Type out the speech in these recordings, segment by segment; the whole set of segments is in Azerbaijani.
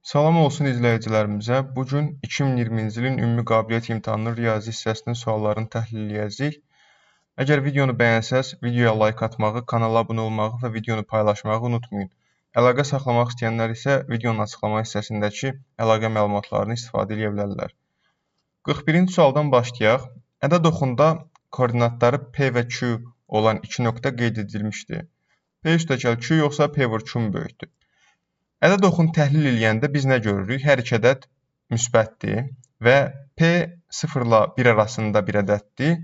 Salam olsun izləyicilərimizə. Bu gün 2020-ci ilin ümumi qabiliyyət imtahanının riyazi hissəsinin suallarını təhlil edəcəyik. Əgər videonu bəyənsəz, videoya like atmağı, kanala abunə olmağı və videonu paylaşmağı unutmayın. Əlaqə saxlamaq istəyənlər isə videonun açıqlama hissəsindəki əlaqə məlumatlarını istifadə edə bilərlər. 41-ci sualdan başlayaq. Ədəd oxunda koordinatları P və Q olan iki nöqtə qeyd edilmişdir. P üstəgəl Q yoxsa P vur Q-mu böyükdür? Ədəd oxunu təhlil edəndə biz nə görürük? Hər iki ədəd müsbətdir və P 0 ilə 1 arasında bir ədəddir.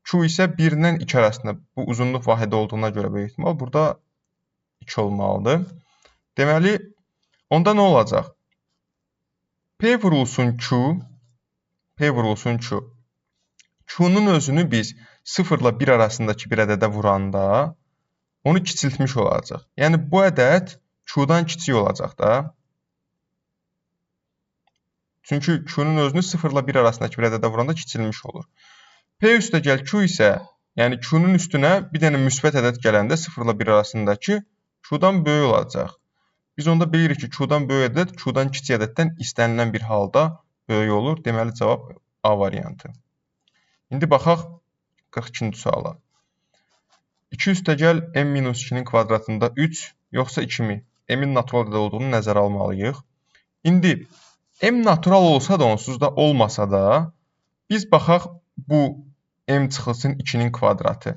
Q isə 1 ilə 2 arasında. Bu uzunluq vahidi olduğuna görə böyük ehtimal burada 2 olmalıdır. Deməli, onda nə olacaq? P vurulsun Q, P vurulsun Q. Q-nun özünü biz 0 ilə 1 arasındakı bir ədədə vuranda onu kiçiltmiş olacaq. Yəni bu ədəd Q-dan kiçik olacaq da. Çünki Q-nun özünü 0 ilə 1 arasındakı bir ədədə vuranda kiçilmiş olur. P üstəgəl Q isə, yəni Q-nun üstünə bir dənə müsbət ədəd gələndə 0 ilə 1 arasındakı Q-dan böyük olacaq. Biz onda bilirik ki, Q-dan böyük ədəd Q-dan kiçik ədəddən istənilən bir halda böyük olur. Deməli, cavab A variantı. İndi baxaq 42-ci suala. 2 üstəgəl m-2-nin kvadratında 3 yoxsa 2-mi? M-in natural ədəd olduğunu nəzərə almalıyıq. İndi m natural olsa da, onsuz da olmasa da, biz baxaq bu m çıxılsın 2-nin kvadratı.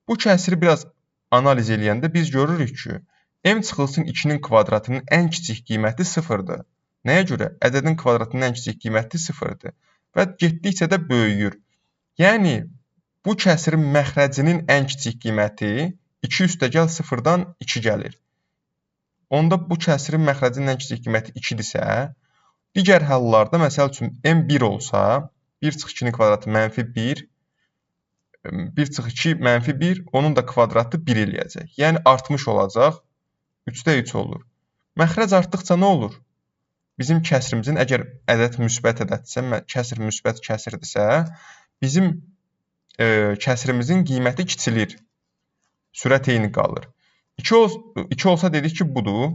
Bu kəsiri biraz analiz eləyəndə biz görürük ki, m çıxılsın 2-nin kvadratının ən kiçik qiyməti 0-dır. Nəyə görə? Ədədin kvadratının ən kiçik qiyməti 0-dır və getdikcə də böyüyür. Yəni, bu kəsirin məxrəcinin ən kiçik qiyməti 2 üstəgəl 0-dan 2 gəlir. Onda bu kəsirin məxrəcinin ən kiçik qiyməti 2-dirsə, digər hallarda, məsəl üçün, m1 olsa, 1 çıx 2-nin kvadratı mənfi 1, 1 çıx 2 mənfi 1, onun da kvadratı 1 eləyəcək. Yəni, artmış olacaq, 3-də 3 olur. Məxrəc artdıqca nə olur? Bizim kəsirimizin, əgər ədəd müsbət ədəddirsə, kəsir müsbət kəsirdirsə, bizim kəsirimizin qiyməti kiçilir, sürət eyni qalır. 2 olsa dedik ki, budur.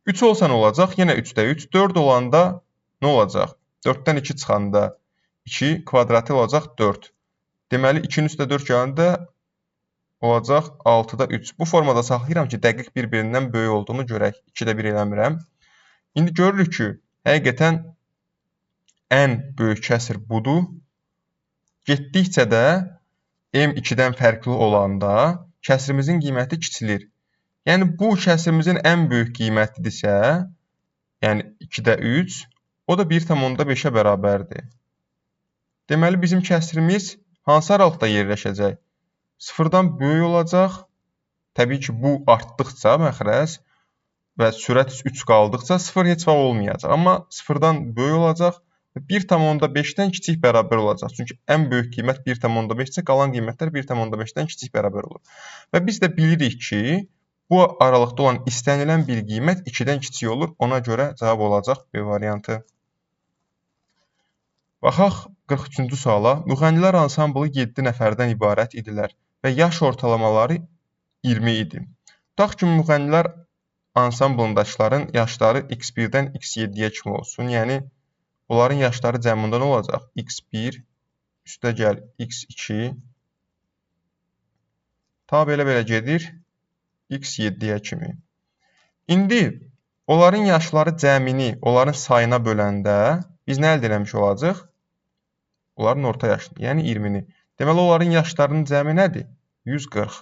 3 olsa nə olacaq? Yenə 3-də 3. 4 olanda nə olacaq? 4-dən 2 çıxanda 2, kvadratı olacaq 4. Deməli, 2-nin üstə 4 gələndə olacaq 6-da 3. Bu formada saxlayıram ki, dəqiq bir-birindən böyük olduğunu görək. 2-də 1 eləmirəm. İndi görürük ki, həqiqətən ən böyük kəsir budur. Getdikcə də m2-dən fərqli olanda kəsirimizin qiyməti kiçilir. Yəni, bu kəsirimizin ən böyük qiymətidirsə, yəni 2-də 3, o da 1,5-ə bərabərdir. Deməli, bizim kəsirimiz hansı aralıqda yerləşəcək? 0-dan böyük olacaq. Təbii ki, bu artdıqca məxrəc və sürət 3 qaldıqca 0 heç vaxt olmayacaq. Amma 0-dan böyük olacaq və 1,5-dən kiçik bərabər olacaq. Çünki ən böyük qiymət 1,5-də, qalan qiymətlər 1,5-dən kiçik bərabər olur. Və biz də bilirik ki, bu aralıqda olan istənilən bir qiymət 2-dən kiçik olur. Ona görə cavab olacaq B variantı. Baxaq 43-cü suala. Müğənnilər ansamblı 7 nəfərdən ibarət idilər və yaş ortalamaları 20 idi. Tutaq ki, müğənnilər ansamblındakıların yaşları x1-dən x7-yə kimi olsun. Yəni, onların yaşları cəmində nə olacaq? x1 üstəgəl x2 ta belə gedir x7-yə kimi. İndi onların yaşları cəmini onların sayına böləndə biz nə əldə eləmiş olacaq? Onların orta yaşını, yəni 20-ni. Deməli, onların yaşlarının cəmi nədir? 140.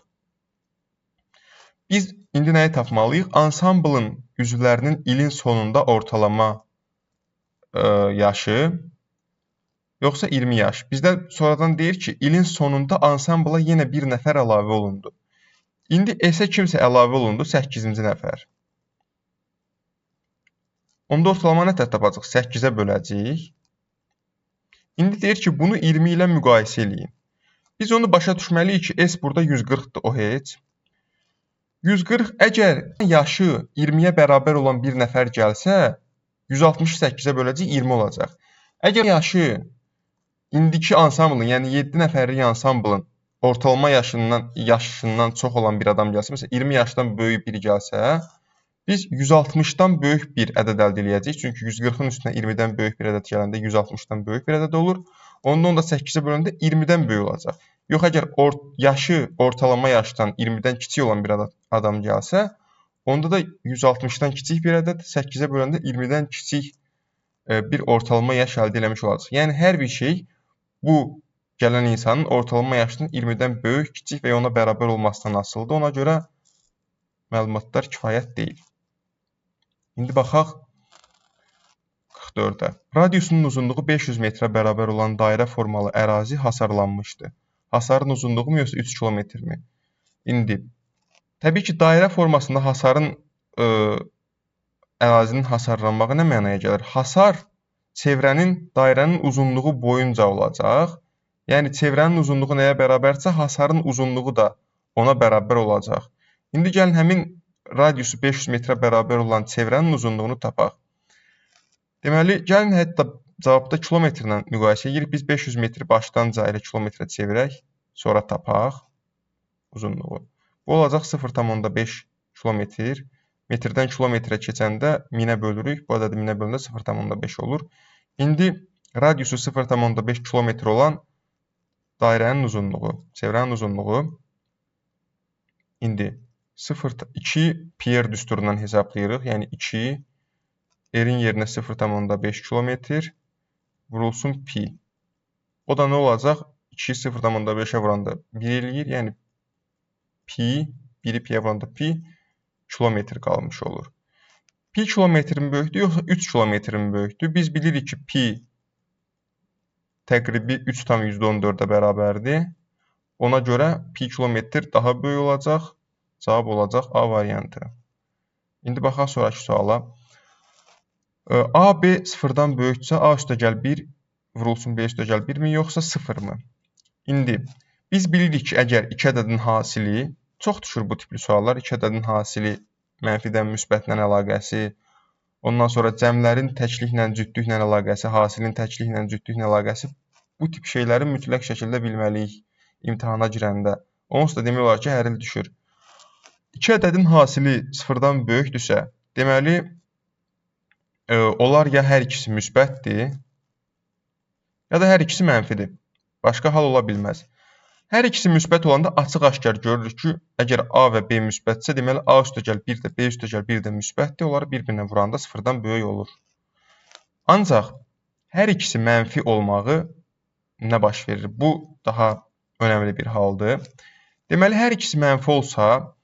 Biz indi nəyi tapmalıyıq? Ansamblın üzvlərinin ilin sonunda ortalama yaşı yoxsa 20 yaş. Bizdə sonradan deyir ki, ilin sonunda ansambla yenə bir nəfər əlavə olundu. İndi S-ə kimsə əlavə olundu, 8-ci nəfər. Onda ortalama nə tapacaq? 8-ə böləcəyik. İndi deyir ki, bunu 20 ilə müqayisə eləyin. Biz onu başa düşməliyik ki, S burada 140-dır, o heç. 140, əgər yaşı 20-yə bərabər olan bir nəfər gəlsə, 168-ə böləcək 20 olacaq. Əgər yaşı indiki ansamblın, yəni 7 nəfərlik ansamblın ortalama yaşından çox olan bir adam gəlsə, məsələn 20 yaşdan böyük biri gəlsə, Biz 160-dan böyük bir ədəd əldə edəcəyik. Çünki 140-ın üstünə 20-dən böyük bir ədəd gələndə 160-dan böyük bir ədəd olur. Onda 8-ə böləndə 20-dən böyük olacaq. Yox, əgər yaşı ortalama yaşdan 20-dən kiçik olan bir adam gəlsə, onda da 160-dan kiçik bir ədəd 8-ə böləndə 20-dən kiçik bir ortalama yaş əldə etmiş olacaq. Yəni hər bir şey bu gələn insanın ortalama yaşının 20-dən böyük, kiçik və ya ona bərabər olmasından asılıdır. Ona görə məlumatlar kifayət deyil. İndi baxaq 44-ə. Radiusunun uzunluğu 500 metrə bərabər olan dairə formalı ərazi hasarlanmışdı. Hasarın uzunluğu mu yoxsa 3 kilometrmi? İndi təbii ki, dairə formasında hasarın ərazinin hasarlanmağı nə mənaya gəlir? Hasar çevrənin dairənin uzunluğu boyunca olacaq. Yəni çevrənin uzunluğu nəyə bərabərsə, hasarın uzunluğu da ona bərabər olacaq. İndi gəlin həmin radiusu 500 metrə bərabər olan çevrənin uzunluğunu tapaq. Deməli, gəlin hətta cavabda kilometrlə müqayisə edirik. Biz 500 metri başdanca elə kilometrə çevirək, sonra tapaq uzunluğu. Bu olacaq 0,5 kilometr. Metrdən kilometrə keçəndə 1000-ə bölürük. Bu ədədi 1000-ə bölündə 0,5 olur. İndi radiusu 0,5 kilometr olan dairənin uzunluğu, çevrənin uzunluğu indi 2 Pierre düsturundan hesablayırıq. Yəni 2 r-in yerinə 0,5 kilometr vurulsun pi. O da nə olacaq? 2 0,5-ə vuranda 1 eləyir. Yəni pi, 1-i piyə vuranda pi kilometr qalmış olur. Pi kilometrin böyükdür, yoxsa 3 kilometrin böyükdür? Biz bilirik ki, pi təqribi 3,14-ə bərabərdir. Ona görə pi kilometr daha böyük olacaq. Cavab olacaq A variantı. İndi baxaq sonraki suala. A, B sıfırdan böyüksə A üstəgəl 1 vurulsun B üstəgəl 1 mi, yoxsa 0 mı? İndi biz bilirik ki, əgər 2 ədədin hasili, çox düşür bu tipli suallar, 2 ədədin hasili mənfidən müsbətlə əlaqəsi, ondan sonra cəmlərin təkliklə cütlüklə əlaqəsi, hasilin təkliklə cütlüklə əlaqəsi, bu tip şeyləri mütləq şəkildə bilməliyik imtahana girəndə. Onsuz da demək olar ki, hər il düşür. 2 ədədin hasili sıfırdan böyükdürsə, deməli, onlar ya hər ikisi müsbətdir, ya da hər ikisi mənfidir. Başqa hal ola bilməz. Hər ikisi müsbət olanda açıq-aşkar görürük ki, əgər A və B müsbətsə, deməli A üstəgəl 1 də, B üstəgəl 1 də müsbətdir. Onları bir-birinə vuranda sıfırdan böyük olur. Ancaq hər ikisi mənfi olmağı nə baş verir? Bu daha önəmli bir haldır. Deməli, hər ikisi mənfi olsa,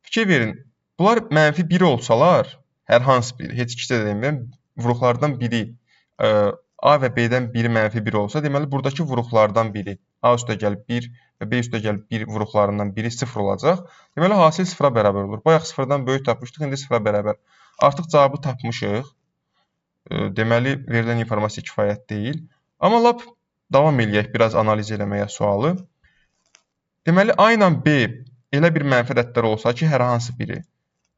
fikir verin, bunlar mənfi 1 olsalar, hər hansı biri, heç ikisi də demirəm, vuruqlardan biri A və B-dən biri mənfi 1 olsa, deməli, buradakı vuruqlardan biri A üstəgəl 1 və B üstəgəl 1 vuruqlarından biri 0 olacaq. Deməli, hasil 0-a bərabər olur. Bayaq 0-dan böyük tapmışdıq, indi 0-a bərabər. Artıq cavabı tapmışıq. Deməli, verilən informasiya kifayət deyil. Amma lap davam eləyək biraz analiz eləməyə sualı. Deməli, A ilə B elə bir mənfi ədədlər olsa ki, hər hansı biri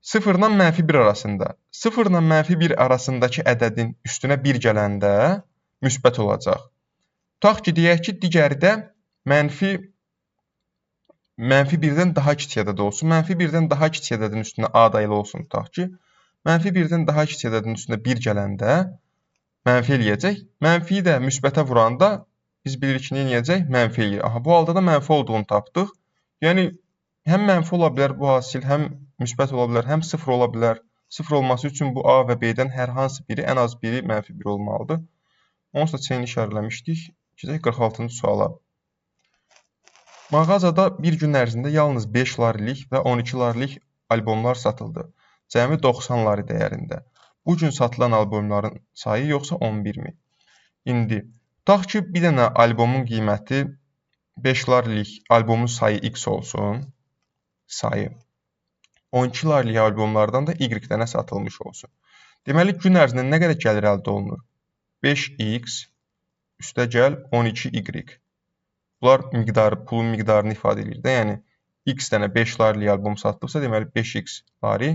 0 ilə mənfi 1 arasında, 0 ilə mənfi 1 arasındakı ədədin üstünə 1 gələndə müsbət olacaq. Tutaq ki, deyək ki, digəri də mənfi 1-dən daha kiçik ədəd olsun. Mənfi 1-dən daha kiçik ədədin üstünə A da elə olsun, tutaq ki, mənfi 1-dən daha kiçik ədədin üstünə 1 gələndə mənfi eləyəcək. Mənfiyi də müsbətə vuranda biz bilirik ki, nə eləyəcək? Mənfi eləyir. Aha, bu halda da mənfi olduğunu tapdıq. Yəni, həm mənfi ola bilər bu hasil, həm müsbət ola bilər, həm 0 ola bilər. 0 olması üçün bu A və B-dən hər hansı biri, ən az biri mənfi 1 olmalıdır. Onsuz da çeyini işarələmişdik. Keçək 46-cı suala. Mağazada bir gün ərzində yalnız 5 larilik və 12 larilik albomlar satıldı. Cəmi 90 lari dəyərində. Bu gün satılan albomların sayı yoxsa 11 mi? İndi, tutaq ki, bir dənə albomun qiyməti 5 larilik albomun sayı X olsun. Sayı. 12 larilik albomlardan da Y dənə satılmış olsun. Deməli, gün ərzində nə qədər gəlir əldə olunur? 5X üstəgəl 12Y. Bunlar pulun miqdarını ifadə edir də. Yəni, X dənə 5 larilik albom satılıbsa, deməli 5X lari,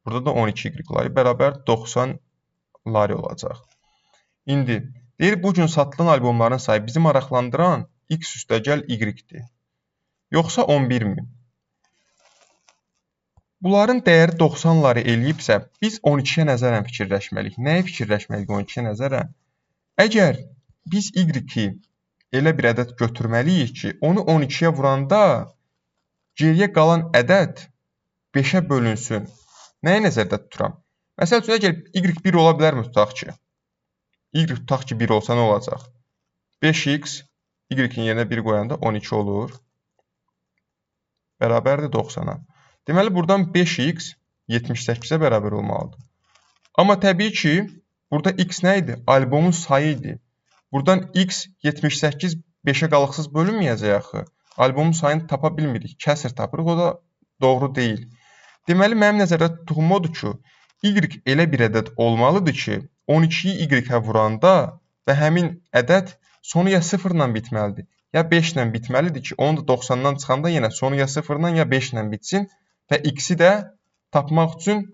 burada da 12Y lari bərabər 90 lari olacaq. İndi, deyir, bu gün satılan albomların sayı bizi maraqlandıran X üstəgəl Y-dir. Yoxsa 11 mi? Bunların dəyəri 90-ları eləyibsə, biz 12-yə nəzərən fikirləşməliyik. Nəyə fikirləşməliyik 12-yə nəzərən? Əgər biz y-i elə bir ədəd götürməliyik ki, onu 12-yə vuranda geriyə qalan ədəd 5-ə bölünsün. Nəyi nəzərdə tuturam? Məsəl üçün, əgər y 1 ola bilərmi tutaq ki? Y tutaq ki 1 olsa nə olacaq? 5x y-in yerinə 1 qoyanda 12 olur. Bərabərdir 90-a. Deməli, buradan 5x 78-ə bərabər olmalıdır. Amma təbii ki, burada x nə idi? Albomun sayı idi. Buradan x 78 5-ə qalıqsız bölünməyəcək axı. Albomun sayını tapa bilmirik. Kəsr tapırıq, o da doğru deyil. Deməli, mənim nəzərdə tutduğum odur ki, y elə bir ədəd olmalıdır ki, 12-yi y-ə vuranda və həmin ədəd sonu ya 0 ilə bitməlidir, ya 5 ilə bitməlidir ki, onu da 90-dan çıxanda yenə sonu ya 0 ilə ya 5 ilə bitsin və x-i də tapmaq üçün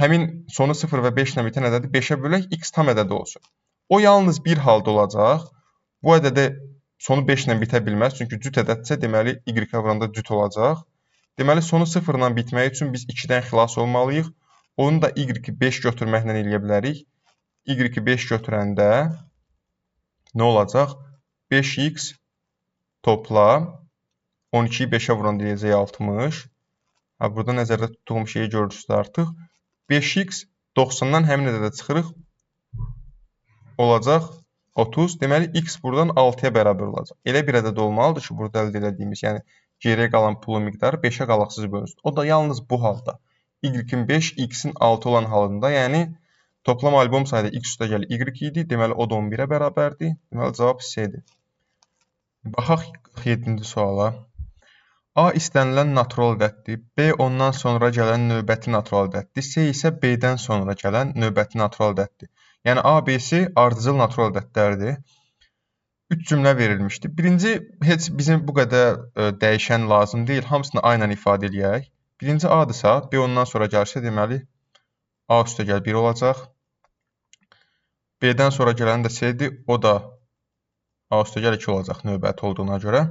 həmin sonu 0 və 5 ilə bitən ədədi 5-ə bölək, x tam ədədi olsun. O yalnız bir halda olacaq. Bu ədədə sonu 5 ilə bitə bilməz. Çünki cüt ədədsə, deməli, y-ə vuranda cüt olacaq. Deməli, sonu 0 ilə bitmək üçün biz 2-dən xilas olmalıyıq. Onu da y-i 5 götürməklə eləyə bilərik. Y-i 5 götürəndə nə olacaq? 5x topla 12-yi 5-ə vuran deyəcək 60. Burada nəzərdə tutduğum şeyi görürsünüz artıq. 5x 90-dan həmin ədədə çıxırıq. Olacaq 30. Deməli, x buradan 6-ya bərabər olacaq. Elə bir ədəd olmalıdır ki, burada əldə edədiyimiz, yəni geriyə qalan pulun miqdarı 5-ə qalıqsız bölünsün. O da yalnız bu halda. Y-in 5, x-in 6 olan halında, yəni toplam albom sayda x üstəgəl y idi. Deməli, o da 11-ə bərabərdir. Deməli, cavab C-dir. Baxaq 47-ci suala. A istənilən natural ədəddir, B ondan sonra gələn növbəti natural ədəddir, C isə B-dən sonra gələn növbəti natural ədəddir. Yəni A, B, C ardıcıl natural ədədlərdir. 3 cümlə verilmişdir. Birinci, heç bizim bu qədər dəyişən lazım deyil. Hamısını A ilə ifadə edək. Birinci A-dırsa, B ondan sonra gəlirsə, deməli A üstəgəl 1 olacaq. B-dən sonra gələn də C-dir, o da A üstəgəl 2 olacaq növbəti olduğuna görə.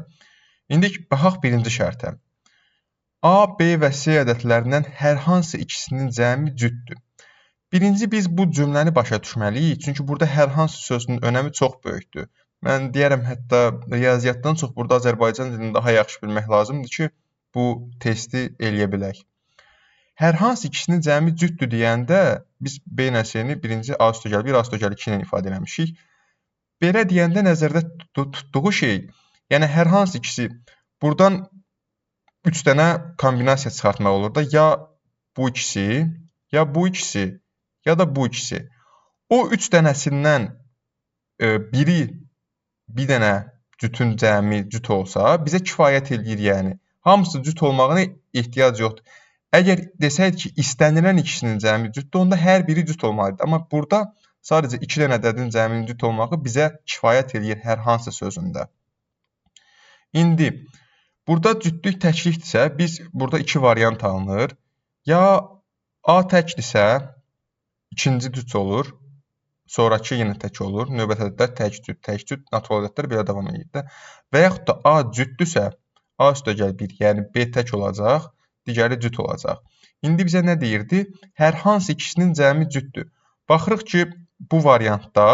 İndi baxaq birinci şərtə. A, B və C ədədlərindən hər hansı ikisinin cəmi cütdür. Birinci, biz bu cümləni başa düşməliyik. Çünki burada hər hansı sözünün önəmi çox böyükdür. Mən deyərəm, hətta riyaziyyatdan çox burada Azərbaycan dilini daha yaxşı bilmək lazımdır ki, bu testi eləyə bilək. Hər hansı ikisinin cəmi cütdür deyəndə, biz B ilə C-ni birinci A üstəgəl 1, A üstəgəl 2 ilə ifadə eləmişik. Belə deyəndə nəzərdə tutduğu şey, yəni hər hansı ikisi, buradan 3 dənə kombinasiya çıxartmaq olur da, ya bu ikisi, ya bu ikisi, ya da bu ikisi. O 3 dənəsindən biri bir dənə cütün cəmi cüt olsa, bizə kifayət eləyir yəni. Hamısı cüt olmağına ehtiyac yoxdur. Əgər desəydik ki, istənilən ikisinin cəmi cütdür, onda hər biri cüt olmalıdır. Amma burada sadəcə 2 dənə ədədin cəminin cüt olmağı bizə kifayət eləyir hər hansı sözündə. İndi, burada cütlük təklikdirsə, biz burada 2 variant alınır. Ya A təkdirsə, ikinci cüt olur, sonraki yenə tək olur, növbəti ədədlər tək cüt, natural ədədlər belə davam edir də. Və yaxud da A cütdürsə, A üstəgəl 1, yəni B tək olacaq, digəri cüt olacaq. İndi bizə nə deyirdi? Hər hansı ikisinin cəmi cütdür. Baxırıq ki, bu variantda,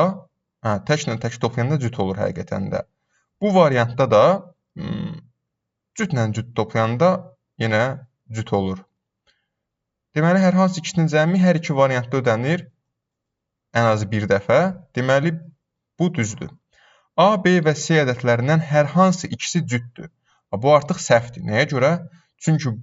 təklə tək toplayanda cüt olur həqiqətən də. Bu variantda da cütlə cüt toplayanda yenə cüt olur. Deməli, hər hansı ikisinin cəmi hər iki variantda ödənir ən azı bir dəfə. Deməli, bu düzdür. A, B və C ədədlərindən hər hansı ikisi cütdür. Bu artıq səhvdir. Nəyə görə? Çünki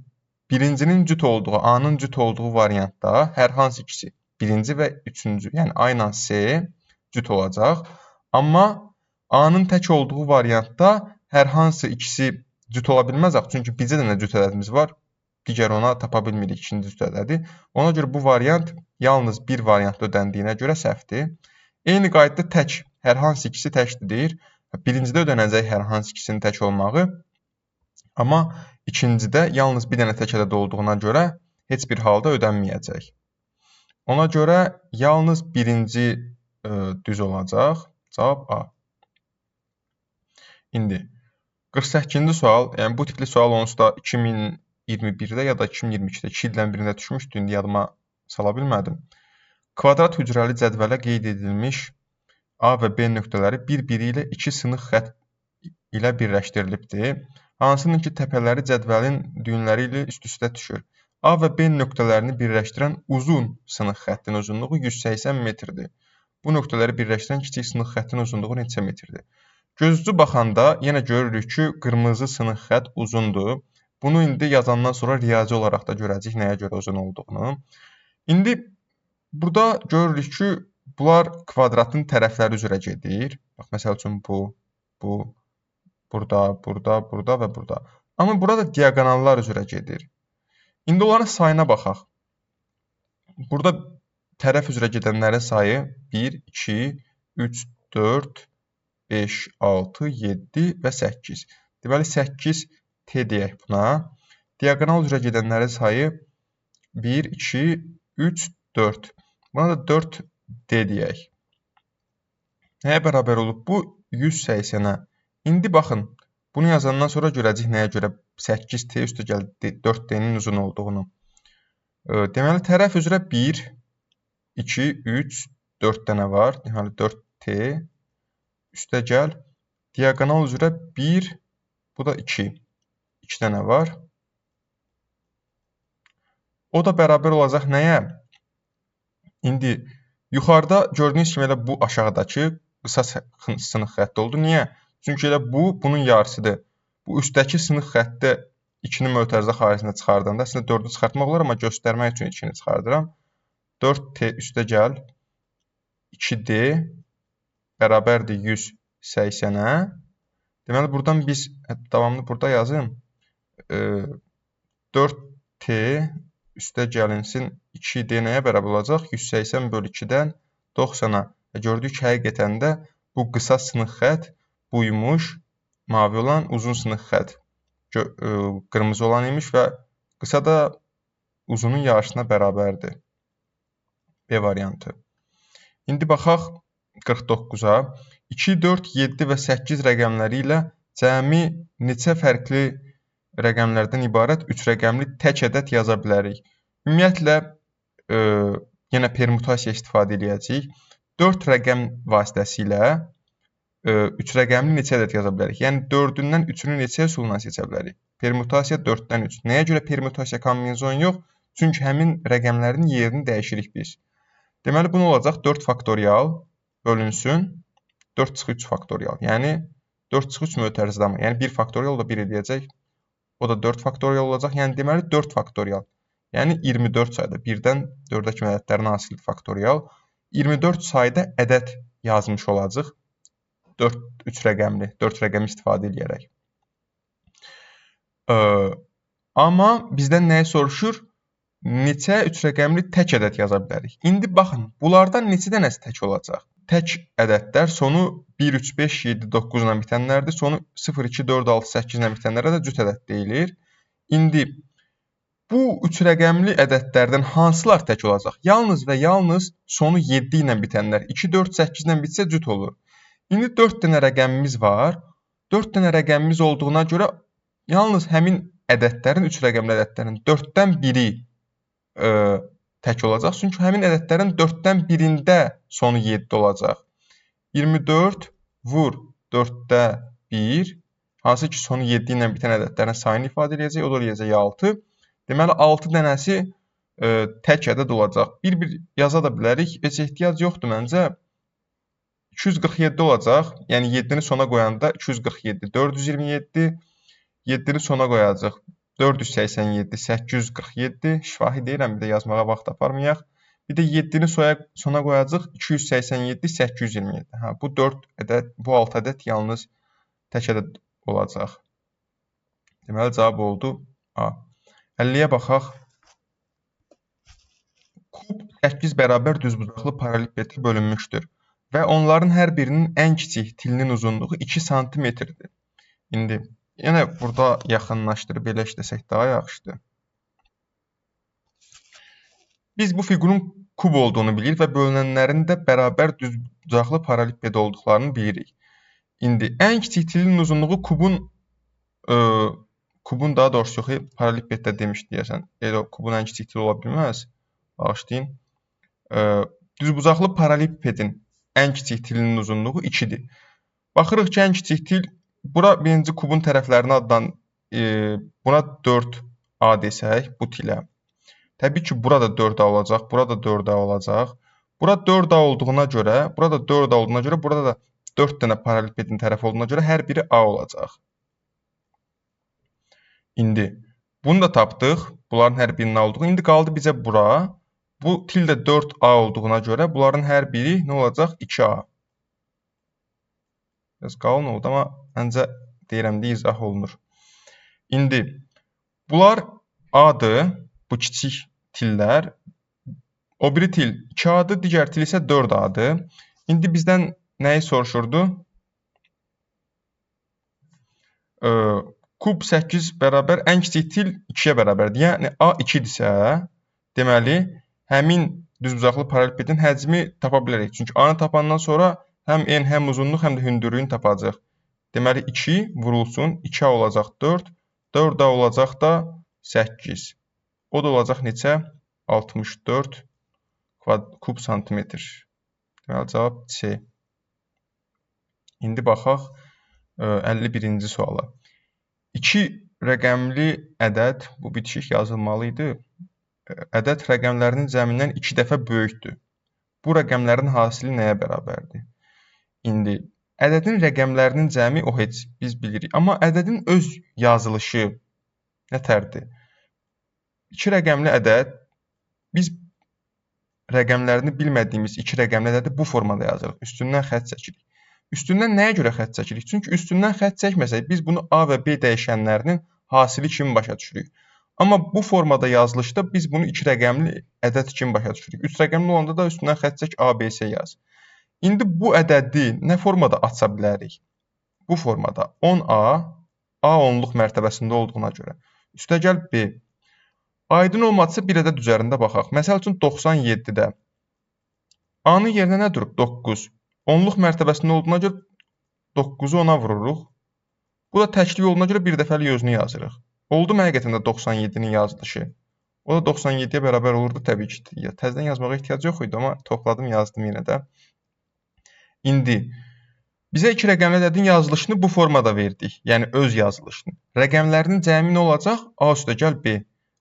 birincinin cüt olduğu, A-nın cüt olduğu variantda hər hansı ikisi, birinci və üçüncü, yəni A ilə C cüt olacaq. Amma A-nın tək olduğu variantda hər hansı ikisi cüt ola bilməz. Çünki bizə də nə cüt ədədimiz var. Digər ona tapa bilmirik ikinci cüt ədədi. Ona görə bu variant yalnız bir variantda ödəndiyinə görə səhvdir. Eyni qaydada tək, hər hansı ikisi təkdir deyir. Birincidə ödənəcək hər hansı ikisinin tək olmağı. Amma ikincidə yalnız bir dənə tək ədəd olduğuna görə heç bir halda ödənməyəcək. Ona görə yalnız birinci düz olacaq. Cavab A. İndi 48-ci sual, yəni bu tipli sual onsuz da 2000 2021-də ya da 2022-də 2 ildən birində düşmüşdü, indi yadıma sala bilmədim. Kvadrat hücrəli cədvələ qeyd edilmiş A və B nöqtələri bir-biri ilə 2 sınıq xətt ilə birləşdirilibdir. Hansının ki, təpələri cədvəlin düyünləri ilə üst-üstə düşür. A və B nöqtələrini birləşdirən uzun sınıq xəttin uzunluğu 180 metrdir. Bu nöqtələri birləşdirən kiçik sınıq xəttin uzunluğu neçə metrdir? Gözcü baxanda yenə görürük ki, qırmızı sınıq xətt uzundur. Bunu indi yazandan sonra riyazi olaraq da görəcəyik nəyə görə uzun olduğunu. İndi burada görürük ki, bunlar kvadratın tərəfləri üzrə gedir. Bax, məsəl üçün bu, burada və burada. Amma burada diaqonallar üzrə gedir. İndi onların sayına baxaq. Burada tərəf üzrə gedənlərin sayı 1, 2, 3, 4, 5, 6, 7 və 8. Deməli, 8T deyək buna. Diaqonal üzrə gedənlərin sayı 1, 2, 3, 4. Buna da 4D deyək. Nəyə bərabər olub? Bu 180-ə. İndi baxın, bunu yazandan sonra görəcəyik nəyə görə 8T üstə gəldi 4D-nin uzun olduğunu. Deməli, tərəf üzrə 1, 2, 3, 4 dənə var. Deməli, 4T üstə gəl. Diaqonal üzrə 1, bu da 2. 2 dənə var. O da bərabər olacaq nəyə? İndi yuxarıda gördüyünüz kimi elə bu aşağıdakı qısa sınıq xətti oldu. Niyə? Çünki elə bu, bunun yarısıdır. Bu üstdəki sınıq xəttdə 2-ni mötərizə xaricində çıxardanda, əslində 4-ü çıxartmaq olar, amma göstərmək üçün 2-ni çıxardıram. 4T üstə gəl, 2D bərabərdir 180-ə. Deməli, buradan biz, davamlı burada yazın, 4T üstə gəlinsin 2D nəyə bərabər olacaq? 180 bölü 2-dən 90-a. Gördük ki, həqiqətən də bu qısa sınıq xətt buymuş, mavi olan uzun sınıq xətt qırmızı olan imiş və qısa da uzunun yarısına bərabərdir. B variantı. İndi baxaq 49-a. 2, 4, 7 və 8 rəqəmləri ilə cəmi neçə fərqli rəqəmlərdən ibarət 3 rəqəmli tək ədəd yaza bilərik? Ümumiyyətlə, yenə permutasiya istifadə edəcəyik. 4 rəqəm vasitəsilə 3 rəqəmli neçə ədəd yaza bilərik? Yəni, 4-dən 3-ünü neçə üsulundan seçə bilərik? Permutasiya 4-dən 3. Nəyə görə permutasiya kombinezon yox? Çünki həmin rəqəmlərin yerini dəyişirik biz. Deməli, bu nə olacaq? 4 faktorial bölünsün 4 çıxı 3 faktorial. Yəni, 4 çıxı 3 mötərizədə. Yəni, 1 faktorial da 1 edəcək. O da 4 faktorial olacaq. Yəni, deməli, 4 faktorial. Yəni, 24 sayda. 1-dən 4-ə kimi ədədlərin hasil faktorial. 24 sayda ədəd yazmış olacaq. 3 rəqəmli, 4 rəqəmi istifadə edərək. Amma bizdən nəyi soruşur? Neçə 3 rəqəmli tək ədəd yaza bilərik? İndi baxın, bunlardan neçə dənəsi tək olacaq? Tək ədədlər sonu 1, 3, 5, 7, 9 ilə bitənlərdir. Sonu 0, 2, 4, 6, 8 ilə bitənlərə də cüt ədəd deyilir. İndi bu 3 rəqəmli ədədlərdən hansılar tək olacaq? Yalnız və yalnız sonu 7 ilə bitənlər 2, 4, 8 ilə bitsə cüt olur. İndi 4 dənə rəqəmimiz var. 4 dənə rəqəmimiz olduğuna görə yalnız həmin ədədlərin, 3 rəqəmli ədədlərin 4-dən biri tək olacaq. Çünki həmin ədədlərin 4-dən birində sonu 7 olacaq. 24 vur 4-də 1, hansı ki sonu 7 ilə bitən ədədlərin sayını ifadə edəcək, o da olacaq 6. Deməli, 6 dənəsi tək ədəd olacaq. Bir-bir yaza da bilərik. Heç ehtiyac yoxdur məncə. 247 olacaq. Yəni, 7-ni sona qoyanda 247, 427, 7-ni sona qoyacaq. 487, 847. Şifahi deyirəm, bir də yazmağa vaxt aparmayaq. Bir də 7-ni sona qoyacaq. 287, 827. Bu 4 ədəd, bu 6 ədəd yalnız tək ədəd olacaq. Deməli, cavab oldu A. 50-yə baxaq. Kub 8 bərabər düzbucaqlı paralellepetə bölünmüşdür və onların hər birinin ən kiçik tilinin uzunluğu 2 sm-dir. İndi, yenə burada yaxınlaşdırıb belə işləsək daha yaxşıdır. Biz bu fiqurun kub olduğunu bilirik və bölünənlərin də bərabər düzbucaqlı paralellepet olduqlarını bilirik. İndi, ən kiçik tilinin uzunluğu kubun daha doğrusu yox, paralelipeddə demişdi deyəsən. Elə kubun ən kiçik tili ola bilməz. Bağışlayın. Düzbucaqlı paralelipedin ən kiçik tilinin uzunluğu 2-dir. Baxırıq ki, ən kiçik til bura birinci kubun tərəflərini addan buna 4A desək bu tilə. Təbii ki, burada 4A olacaq, burada 4A olacaq. Bura 4A olduğuna görə, burada 4A olduğuna görə, burada da 4 dənə paralelipedin tərəfi olduğuna görə hər biri A olacaq. İndi bunu da tapdıq. Bunların hər birinin A olduğu. İndi qaldı bizə bura. Bu til də 4A olduğuna görə bunların hər biri nə olacaq? 2A. Biraz qalın oldu, amma məncə deyirəm də izah olunur. İndi bunlar A-dır, bu kiçik tillər. O biri til 2A-dır, digər til isə 4A-dır. İndi bizdən nəyi soruşurdu? Kub 8 bərabər ən kiçik til 2-yə bərabərdir. Yəni A 2-dirsə, deməli həmin düzbucaqlı paralelipedin həcmi tapa bilərik. Çünki A-nı tapandan sonra həm en, həm uzunluq, həm də hündürlüyünü tapacaq. Deməli 2 vurulsun, 2A olacaq 4, 4A olacaq da 8. O da olacaq neçə? 64 kub santimetr. Deməli cavab C. İndi baxaq 51-ci suala. 2 rəqəmli ədəd, bu bitişik yazılmalı idi. Ədəd rəqəmlərinin cəmindən 2 dəfə böyükdür. Bu rəqəmlərin hasili nəyə bərabərdir? İndi ədədin rəqəmlərinin cəmi o heç biz bilirik. Amma ədədin öz yazılışı nətərdir? 2 rəqəmli ədəd, biz rəqəmlərini bilmədiyimiz 2 rəqəmli ədədi bu formada yazırıq. Üstündən xətt çəkirik. Üstündən nəyə görə xətt çəkirik? Çünki üstündən xətt çəkməsək, biz bunu A və B dəyişənlərinin hasili kimi başa düşürük. Amma bu formada yazılışda biz bunu 2 rəqəmli ədəd kimi başa düşürük. 3 rəqəmli olanda da üstündən xətt çək A, B, C yaz. İndi bu ədədi nə formada aça bilərik? Bu formada 10A, A onluq mərtəbəsində olduğuna görə. Üstəgəl B. Aydın olmadısa bir ədəd üzərində baxaq. Məsəl üçün 97-də A-nın yerinə nə durub? 9. Onluq mərtəbəsində olduğuna görə 9-u ona vururuq. Bu da təklik olduğuna görə bir dəfəlik özünü yazırıq. Oldu mu həqiqətən də 97-nin yazılışı? O da 97-yə bərabər olurdu təbii ki. Təzədən yazmağa ehtiyac yox idi, amma topladım, yazdım yenə də. İndi bizə 2 rəqəmli ədədin yazılışını bu formada verdik. Yəni öz yazılışını. Rəqəmlərinin cəmi nə olacaq? A üstəgəl B.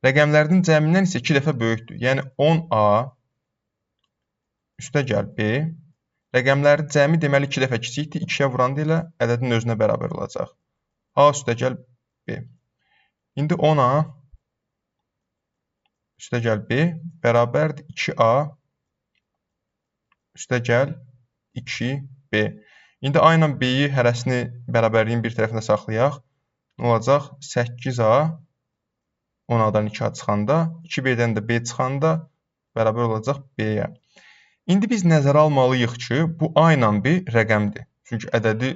Rəqəmlərinin cəmindən isə 2 dəfə böyükdür. Yəni 10A üstəgəl B. Rəqəmlərin cəmi deməli 2 dəfə kiçikdir. 2-yə vuranda elə ədədin özünə bərabər olacaq. A üstəgəl B. İndi 10A üstəgəl B bərabərdir 2A üstəgəl 2B. İndi A ilə B-yi hərəsini bərabərliyin bir tərəfində saxlayaq. Nə olacaq? 8A 10A-dan 2A çıxanda, 2B-dən də B çıxanda bərabər olacaq B-yə. İndi biz nəzərə almalıyıq ki, bu A ilə B rəqəmdir. Çünki ədədi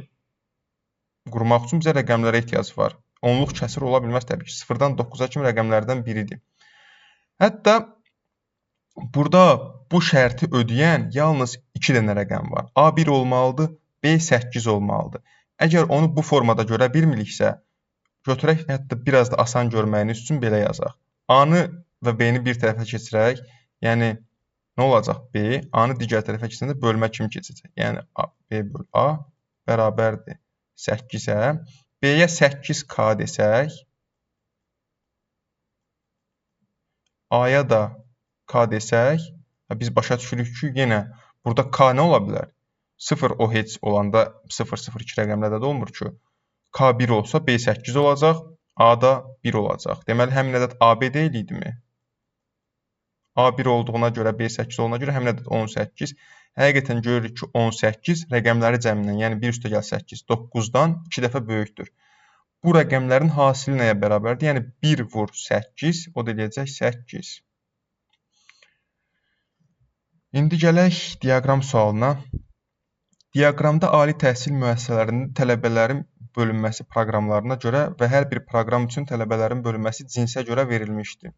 qurmaq üçün bizə rəqəmlərə ehtiyac var. Onluq kəsir ola bilməz təbii ki. 0-dan 9-a kimi rəqəmlərdən biridir. Hətta burada bu şərti ödəyən yalnız 2 dənə rəqəm var. A 1 olmalıdır, B 8 olmalıdır. Əgər onu bu formada görə bilmiriksə, götürək hətta biraz da asan görməyiniz üçün belə yazaq. A-nı və B-ni bir tərəfə keçirək. Yəni nə olacaq? B, A-nı digər tərəfə keçəndə bölmə kimi keçəcək. Yəni B böl A bərabərdir 8-ə. B-yə 8K desək, A-ya da K desək, biz başa düşürük ki, yenə burada K nə ola bilər? 0 o heç olanda 0-0-2 rəqəmlərdə də olmur ki. K 1 olsa B 8 olacaq, A da 1 olacaq. Deməli, həmin ədəd AB deyil idimi? A 1 olduğuna görə, B 8 olduğuna görə həmin ədəd 18. Həqiqətən görürük ki, 18 rəqəmləri cəmindən, yəni 1 üstəgəl 8, 9-dan 2 dəfə böyükdür. Bu rəqəmlərin hasili nəyə bərabərdir? Yəni 1 vur 8, o da eləyəcək 8. İndi gələk diaqram sualına. Diaqramda ali təhsil müəssisələrində tələbələrin bölünməsi proqramlarına görə və hər bir proqram üçün tələbələrin bölünməsi cinsə görə verilmişdir.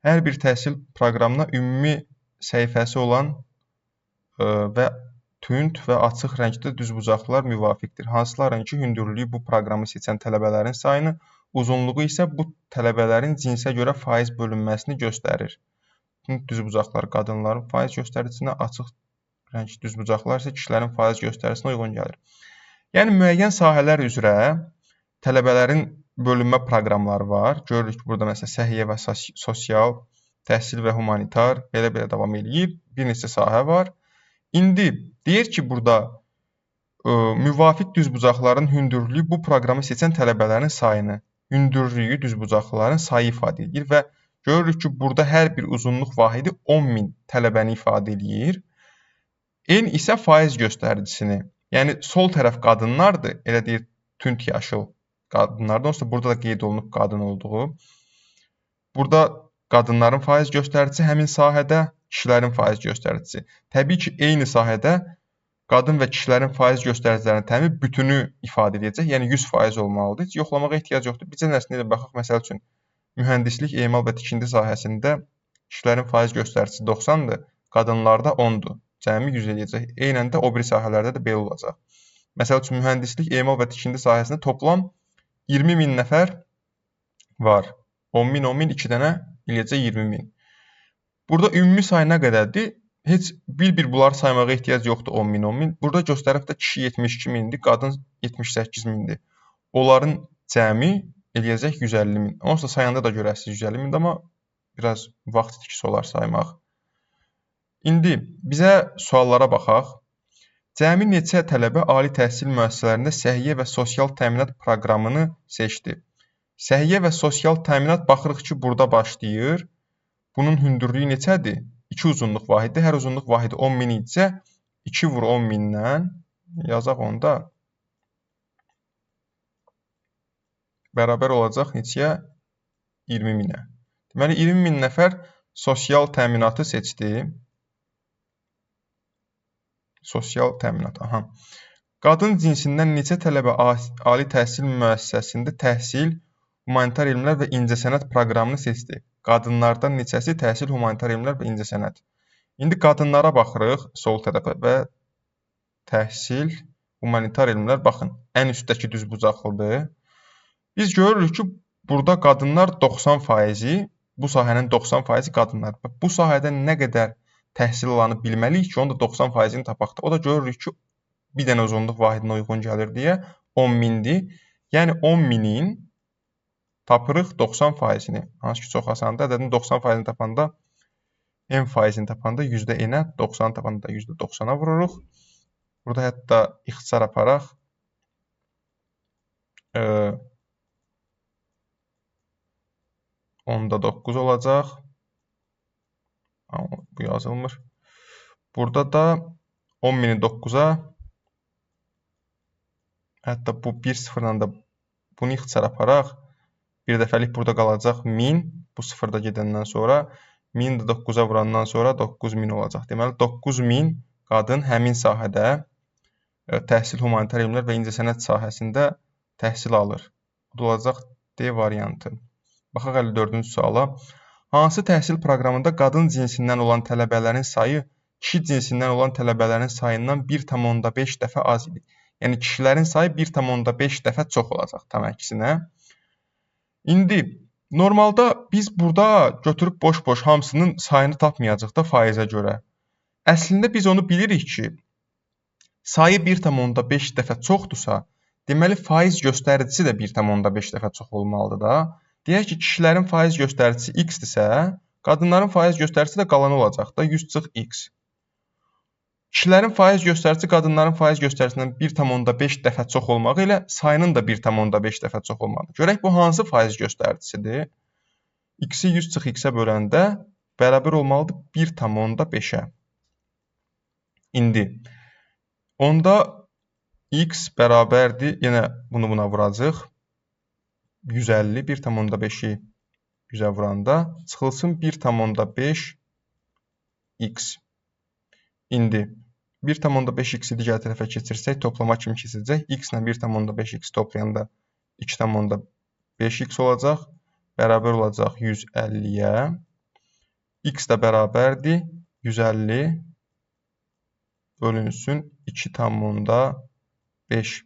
Hər bir təhsil proqramına ümumi səhifəsi olan və tünd və açıq rəngdə düzbucaqlılar müvafiqdir. Hansıların ki, hündürlüyü bu proqramı seçən tələbələrin sayını uzunluğu isə bu tələbələrin cinsə görə faiz bölünməsini göstərir. Düzbucaqlar qadınların faiz göstəricinə, açıq rəng düzbucaqlar isə kişilərin faiz göstəricinə uyğun gəlir. Yəni müəyyən sahələr üzrə tələbələrin bölünmə proqramları var. Görürük ki, burada məsələn səhiyyə və sosial, təhsil və humanitar belə davam eləyir. Bir neçə sahə var. İndi deyir ki, burada müvafiq düzbucaqların hündürlüyü bu proqramı seçən tələbələrin sayını, hündürlüyü düzbucaqların sayı ifadə edir və görürük ki, burada hər bir uzunluq vahidi 10.000 tələbəni ifadə edir. N isə faiz göstəricisini, yəni sol tərəf qadınlardır, elə deyir tünd yaşıl qadınlardır, onsuz da burada da qeyd olunub qadın olduğu. Burada qadınların faiz göstəricisi həmin sahədə, kişilərin faiz göstəricisi. Təbii ki, eyni sahədə qadın və kişilərin faiz göstəricilərinin təmi bütünü ifadə edəcək, yəni 100% olmalıdır. Heç yoxlamağa ehtiyac yoxdur. Bircə nəslinə ilə baxaq, məsəl üçün, mühəndislik, emal və tikinti sahəsində kişilərin faiz göstəricisi 90-dır, qadınlarda 10-dur. Cəmi 100 eləyəcək. Eynən də o biri sahələrdə də belə olacaq. Məsəl üçün, mühəndislik, emal və tikinti sahəsində toplam 20.000 nəfər var. 10.000, 10.000, 2 dənə eləyəcək 20.000. Burada ümumi say nə qədərdir? Heç bir bunları saymağa ehtiyac yoxdur 10.000, 10.000. Burada göstərib də kişi 72.000-dir, qadın 78.000-dir. Onların cəmi eləyəcək 150.000. Onsuz da sayanda da görəsiniz 150.000-dir, amma biraz vaxt itkisi olar saymaq. İndi bizə suallara baxaq. Cəmi neçə tələbə ali təhsil müəssisələrində səhiyyə və sosial təminat proqramını seçdi? Səhiyyə və sosial təminat baxırıq ki, burada başlayır. Bunun hündürlüyü neçədir? 2 uzunluq vahidi. Hər uzunluq vahidi 10.000 idisə, 2 vur 10.000-dən yazaq onda. Bərabər olacaq neçəyə? 20.000-ə. Deməli, 20.000 nəfər sosial təminatı seçdi. Sosial təminat. Aha. Qadın cinsindən neçə tələbə ali təhsil müəssisəsində təhsil, humanitar elmlər və incəsənət proqramını seçdi? Qadınlardan neçəsi təhsil, humanitar elmlər və incəsənət? İndi qadınlara baxırıq, sol tərəfə və təhsil, humanitar elmlər, baxın, ən üstdəki düzbucaqlıdır. Biz görürük ki, burada qadınlar 90%, bu sahənin 90%-i qadınlar. Bu sahədə nə qədər təhsil alanı bilməliyik ki, onun da 90%-ni tapaq da. O da görürük ki, bir dənə uzunluq vahidinə uyğun gəlir deyə 10.000-dir. Yəni 10.000-in tapırıq 90%-ni. Hansı ki, çox asandır. Ədədin 90%-ni tapanda, n faizini tapanda %n-ə, 90 tapanda %90-a vururuq. Burada hətta ixtisar aparaq. 10-da 9 olacaq. Bu yazılmır. Burada da 10.000-i 9-a, hətta bu 1-0-dan da bunu ixtisar aparaq. Bir dəfəlik burada qalacaq 1000, bu 0-da gedəndən sonra 1000 də 9-a vurandan sonra 9000 olacaq. Deməli, 9000 qadın həmin sahədə təhsil, humanitar elmlər və incəsənət sahəsində təhsil alır. Bu olacaq D variantı. Baxaq 54-cü suala. Hansı təhsil proqramında qadın cinsindən olan tələbələrin sayı kişi cinsindən olan tələbələrin sayından 1,5 dəfə az idi? Yəni, kişilərin sayı 1,5 dəfə çox olacaq tam əksinə. İndi, normalda biz burada götürüb boş-boş hamısının sayını tapmayacaq da faizə görə. Əslində biz onu bilirik ki, sayı 1,5 dəfə çoxdursa, deməli faiz göstəricisi də 1,5 dəfə çox olmalıdır da. Deyək ki, kişilərin faiz göstəricisi x-dirsə, qadınların faiz göstəricisi də qalanı olacaq da 100/x. Kişilərin faiz göstəricisi qadınların faiz göstəricisindən 1,5 dəfə çox olmağı ilə sayının da 1,5 dəfə çox olmalıdır. Görək bu hansı faiz göstəricisidir? X-i 100/x-ə böləndə bərabər olmalıdır 1,5-ə. İndi, onda x bərabərdir, yenə bunu buna vuracaq. 150, 1,5-i 100-ə vuranda çıxılsın 1,5x. İndi 1,5x-i digər tərəfə keçirsək, toplama kimi keçəcək. X ilə 1,5x toplayanda 2,5x olacaq. Bərabər olacaq 150-yə. X də bərabərdir 150 bölünsün 2,5.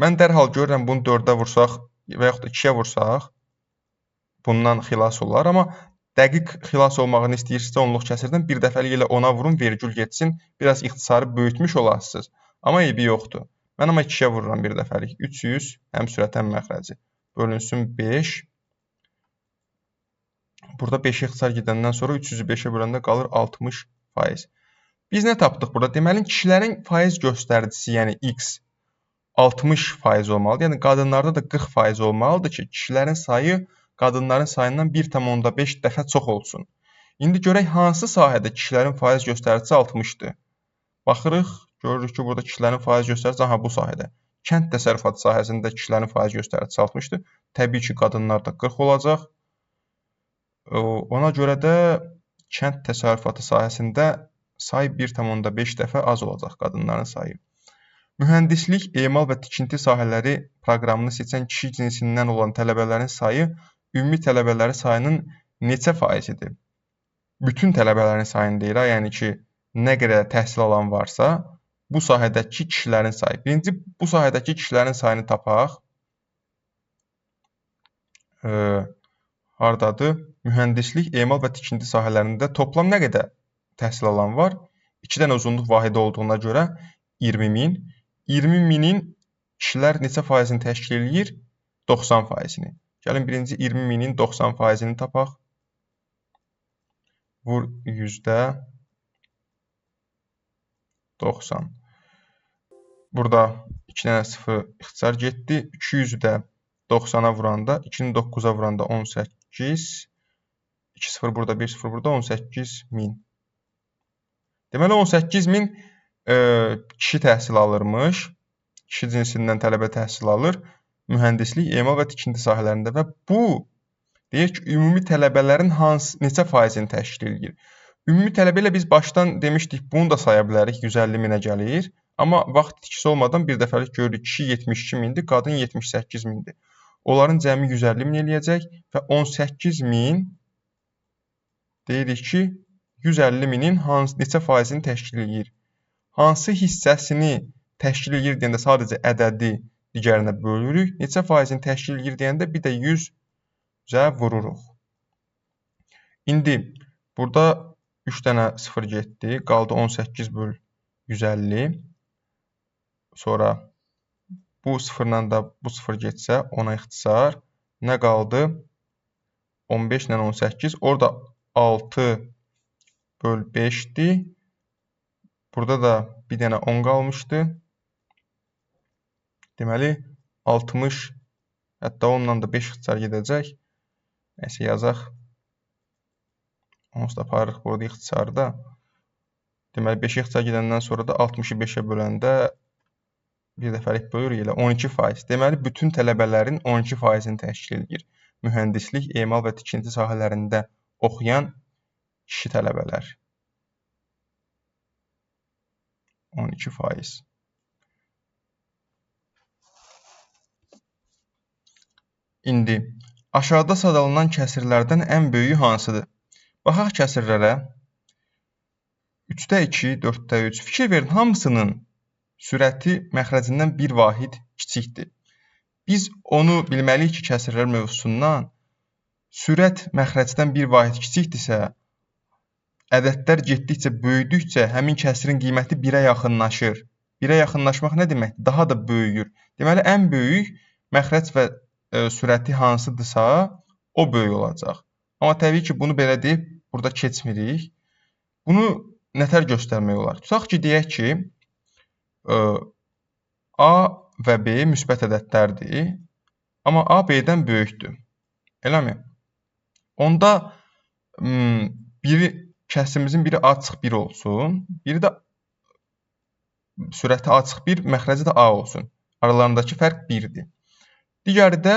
Mən dərhal görürəm bunu 4-ə vursaq və yaxud da 2-yə vursaq bundan xilas olar. Amma dəqiq xilas olmağını istəyirsinizsə onluq kəsirdən bir dəfəlik elə 10-a vurun, vergül getsin. Biraz ixtisarı böyütmüş olasınız. Amma eybi yoxdur. Mən amma 2-yə vururam bir dəfəlik. 300 həm sürət həm məxrəci. Bölünsün 5. Burada 5 ixtisar gedəndən sonra 300-ü 5-ə böləndə qalır 60%. Biz nə tapdıq burada? Deməli, kişilərin faiz göstəricisi, yəni X 60% olmalıdır. Yəni qadınlarda da 40% olmalıdır ki, kişilərin sayı qadınların sayından 1,5 dəfə çox olsun. İndi görək hansı sahədə kişilərin faiz göstəricisi 60-dır. Baxırıq, görürük ki, burada kişilərin faiz göstəricisi bu sahədə. Kənd təsərrüfatı sahəsində kişilərin faiz göstəricisi 60-dır. Təbii ki, qadınlarda 40 olacaq. Ona görə də kənd təsərrüfatı sahəsində say 1,5 dəfə az olacaq qadınların sayı. Mühəndislik, emal və tikinti sahələri proqramını seçən kişi cinsindən olan tələbələrin sayı ümumi tələbələri sayının neçə faizidir? Bütün tələbələrin sayını deyir, yəni ki, nə qədər təhsil alan varsa, bu sahədəki kişilərin sayı. Birinci, bu sahədəki kişilərin sayını tapaq. Hardadır? Mühəndislik, emal və tikinti sahələrində toplam nə qədər təhsil alan var? 2 dənə uzunluq vahidi olduğuna görə 20.000. 20.000-in kişilər neçə faizini təşkil edir? 90%-ni. Gəlin birinci 20.000-in 90%-ni tapaq. Vur 90. Burada 2 dənə 0 ixtisar getdi. 200-ü də 90-a vuranda, 2-ni 9-a vuranda 18. 2 0 burada, 1 0 burada 18.000. Deməli 18.000 kişi təhsil alırmış. Kişi cinsindən tələbə təhsil alır. Mühəndislik, emal və tikinti sahələrində və bu deyir ki, ümumi tələbələrin neçə faizini təşkil edir? Ümumi tələbə ilə biz başdan demişdik, bunu da saya bilərik, 150.000-ə gəlir. Amma vaxt itkisi olmadan bir dəfəlik görürük, kişi 72.000-dir, qadın 78.000-dir. Onların cəmi 150.000 eləyəcək və 18.000 deyirik ki, 150.000-in neçə faizini təşkil edir? Hansı hissəsini təşkil edir deyəndə sadəcə ədədi digərinə bölürük. Neçə faizini təşkil edir deyəndə bir də 100-ə vururuq. İndi burada 3 dənə 0 getdi. Qaldı 18 böl 150. Sonra bu 0-la da bu 0 getsə 10-a ixtisar. Nə qaldı? 15 ilə 18. Orada 6 böl 5-dir. Burada da bir dənə 10 qalmışdı. Deməli 60, hətta ondan da 5 ixtisar gedəcək. Nəsə yazaq. Onsuz da aparırıq burada ixtisarda. Deməli 5 ixtisar gedəndən sonra da 60-ı 5-ə böləndə bir dəfəlik bölürük elə 12%. Deməli bütün tələbələrin 12%-ni təşkil edir. Mühəndislik, emal və tikinti sahələrində oxuyan kişi tələbələr. 12%. İndi aşağıda sadalınan kəsirlərdən ən böyüyü hansıdır? Baxaq kəsirlərə. 3-də 2, 4-də 3. Fikir verin, hamısının sürəti məxrəcindən bir vahid kiçikdir. Biz onu bilməliyik ki, kəsirlər mövzusundan sürət məxrəcdən bir vahid kiçikdirsə, ədədlər getdikcə, böyüdükcə həmin kəsirin qiyməti 1-ə yaxınlaşır. 1-ə yaxınlaşmaq nə deməkdir? Daha da böyüyür. Deməli, ən böyük məxrəc və sürəti hansıdırsa, o böyük olacaq. Amma təbii ki, bunu belə deyib, burada keçmirik. Bunu nətər göstərmək olar? Tutaq ki, deyək ki, A və B müsbət ədədlərdir, amma A B-dən böyükdür. Eləmi? Onda kəsirimizin biri açıq 1 olsun, biri də sürəti açıq 1, məxrəci də A olsun. Aralarındakı fərq 1-dir. Digəri də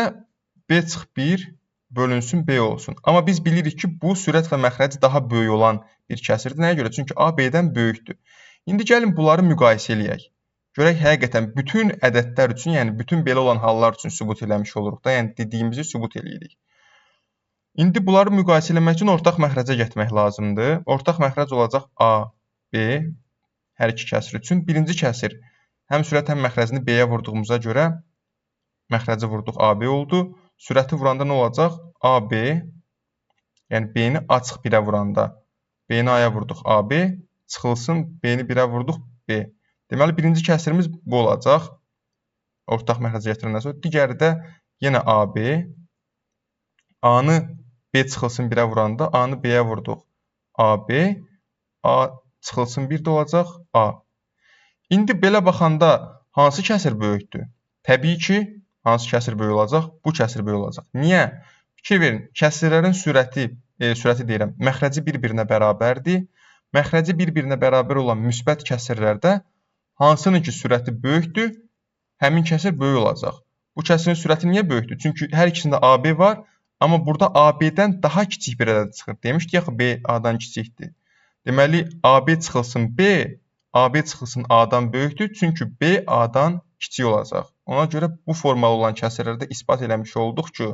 B-1 bölünsün B olsun. Amma biz bilirik ki, bu sürət və məxrəci daha böyük olan bir kəsirdir. Nəyə görə? Çünki A B-dən böyükdür. İndi gəlin bunları müqayisə eləyək. Görək həqiqətən bütün ədədlər üçün, yəni bütün belə olan hallar üçün sübut eləmiş oluruq da, yəni dediyimizi sübut eləyirik. İndi bunları müqayisə eləmək üçün ortaq məxrəcə getmək lazımdır. Ortaq məxrəc olacaq A, B, hər iki kəsir üçün. Birinci kəsir həm sürət həm məxrəcini B-yə vurduğumuza görə məxrəci vurduq AB oldu. Sürəti vuranda nə olacaq? AB, yəni B-ni açıq 1-ə vuranda B-ni A-ya vurduq AB, çıxılsın B-ni 1-ə vurduq B. Deməli, birinci kəsirimiz bu olacaq. Ortaq məxrəcə gətirəndən sonra. Digəri də yenə AB. A-nı B çıxılsın 1-ə vuranda A-nı B-yə vurduq. AB. A çıxılsın 1 də olacaq A. İndi belə baxanda hansı kəsir böyükdür? Təbii ki, hansı kəsir böyük olacaq? Bu kəsir böyük olacaq. Niyə? Fikir verin, kəsirlərin sürəti deyirəm, məxrəci bir-birinə bərabərdir. Məxrəci bir-birinə bərabər olan müsbət kəsirlərdə hansının ki sürəti böyükdür, həmin kəsir böyük olacaq. Bu kəsirin sürəti niyə böyükdür? Çünki hər ikisində AB var, amma burada AB-dən daha kiçik bir ədəd çıxır. Demişdik axı B A-dan kiçikdir. Deməli, AB çıxılsın B, AB çıxılsın A-dan böyükdür, çünki B A-dan kiçik olacaq. Ona görə bu formalı olan kəsirlərdə isbat eləmiş olduq ki,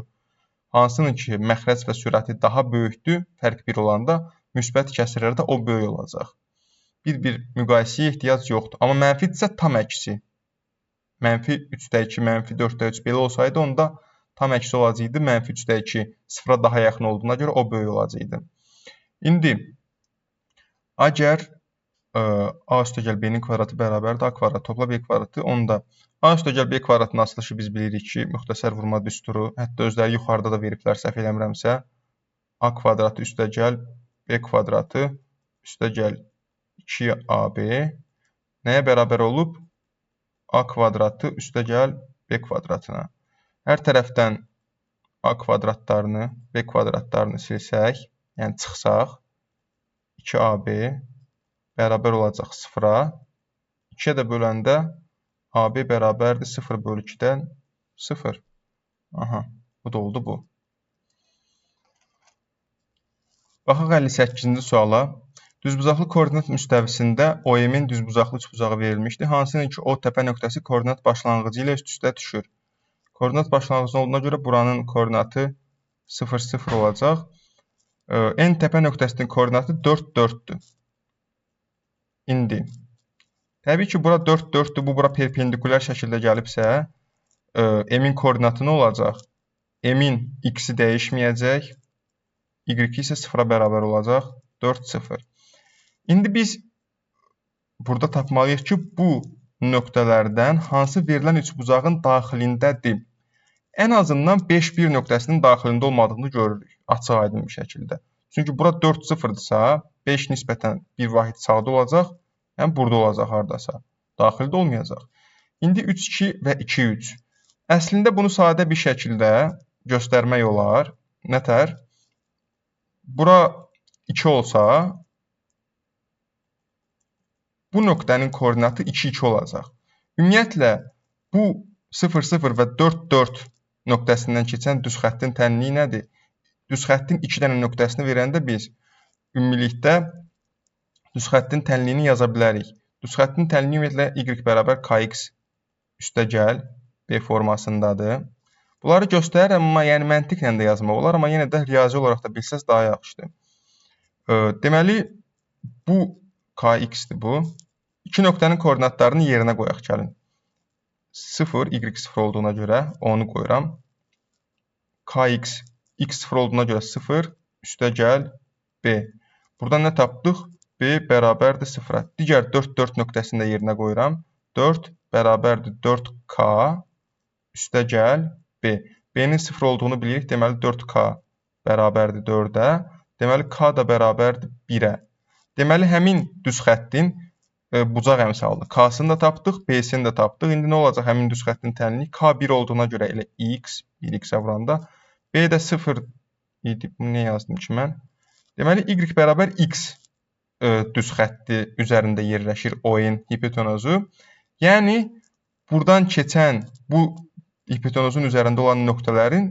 hansının ki məxrəc və sürəti daha böyükdür, fərq 1 olanda, müsbət kəsirlərdə o böyük olacaq. Bir müqayisəyə ehtiyac yoxdur. Amma mənfidirsə tam əksi. Mənfi 3-də 2, mənfi 4-də 3 belə olsaydı, onda tam əksi olacaqdı. Mənfi 3-də 2 sıfıra daha yaxın olduğuna görə o böyük olacaqdı. İndi, əgər A üstəgəl B-nin kvadratı bərabərdir A kvadrat topla B kvadratı, onda A üstəgəl B kvadratının açılışı biz bilirik ki, müxtəsər vurma düsturu, hətta özləri yuxarıda da veriblər, səhv eləmirəmsə, A kvadratı üstəgəl B kvadratı üstəgəl 2AB nəyə bərabər olub? A kvadratı üstəgəl B kvadratına. Hər tərəfdən A kvadratlarını, B kvadratlarını silsək, yəni çıxsaq, 2AB bərabər olacaq 0-a. 2-yə də böləndə AB bərabərdir 0 bölü 2-dən 0. Aha, bu da oldu bu. Baxaq 58-ci suala. Düzbucaqlı koordinat müstəvisində OM-in düzbucaqlı üçbucağı verilmişdir. Hansının ki o təpə nöqtəsi koordinat başlanğıcı ilə üst-üstə düşür. Koordinat başlanğıcı olduğuna görə buranın koordinatı 0, 0 olacaq. N təpə nöqtəsinin koordinatı 4, 4-dür. İndi, təbii ki, bura 4, 4-dür, bu bura perpendikulyar şəkildə gəlibsə, M-in koordinatı nə olacaq? M-in x-i dəyişməyəcək, y-i isə 0-a bərabər olacaq, 4, 0. İndi biz burada tapmalıyıq ki, bu nöqtələrdən hansı verilən üçbucağın daxilindədir? Ən azından 5, 1 nöqtəsinin daxilində olmadığını görürük, açıq aydın bir şəkildə. Çünki bura 4, 0-dırsa, 5 nisbətən bir vahid sağda olacaq, yəni burada olacaq haradasa, daxildə olmayacaq. İndi 3, 2 və 2, 3. Əslində bunu sadə bir şəkildə göstərmək olar. Nətər? Bura 2 olsa, bu nöqtənin koordinatı 2, 2 olacaq. Ümumiyyətlə, bu 0, 0 və 4, 4 nöqtəsindən keçən düz xəttin tənliyi nədir? Düz xəttin 2 dənə nöqtəsini verəndə biz ümumilikdə düz xəttin tənliyini yaza bilərik. Düz xəttin tənliyi ümumiyyətlə y bərabər kx üstəgəl B formasındadır. Bunları göstərir, amma yəni məntiqlə də yazmaq olar, amma yenə də riyazi olaraq da bilsəz daha yaxşıdır. Deməli, bu kx-dir bu. İki nöqtənin koordinatlarını yerinə qoyaq gəlin. 0, y0 olduğuna görə onu qoyuram. Kx, x0 olduğuna görə 0, üstəgəl B. Buradan nə tapdıq? B bərabərdir 0-a. Digər 4, 4 nöqtəsini də yerinə qoyuram. 4 bərabərdir 4k üstəgəl B. B-nin 0 olduğunu bilirik. Deməli, 4k bərabərdir 4-ə. Deməli, k da bərabərdir 1-ə. Deməli, həmin düz xəttin bucaq əmsalıdır. K-sını da tapdıq, B-sini də tapdıq. İndi nə olacaq həmin düz xəttin tənliyi? K1 olduğuna görə elə x, 1x-ə vuranda. B də 0 idi. Bunu nə yazdım ki mən? Deməli, y bərabər x düz xətti üzərində yerləşir ON hipotenuzu. Yəni, buradan keçən bu hipotenuzun üzərində olan nöqtələrin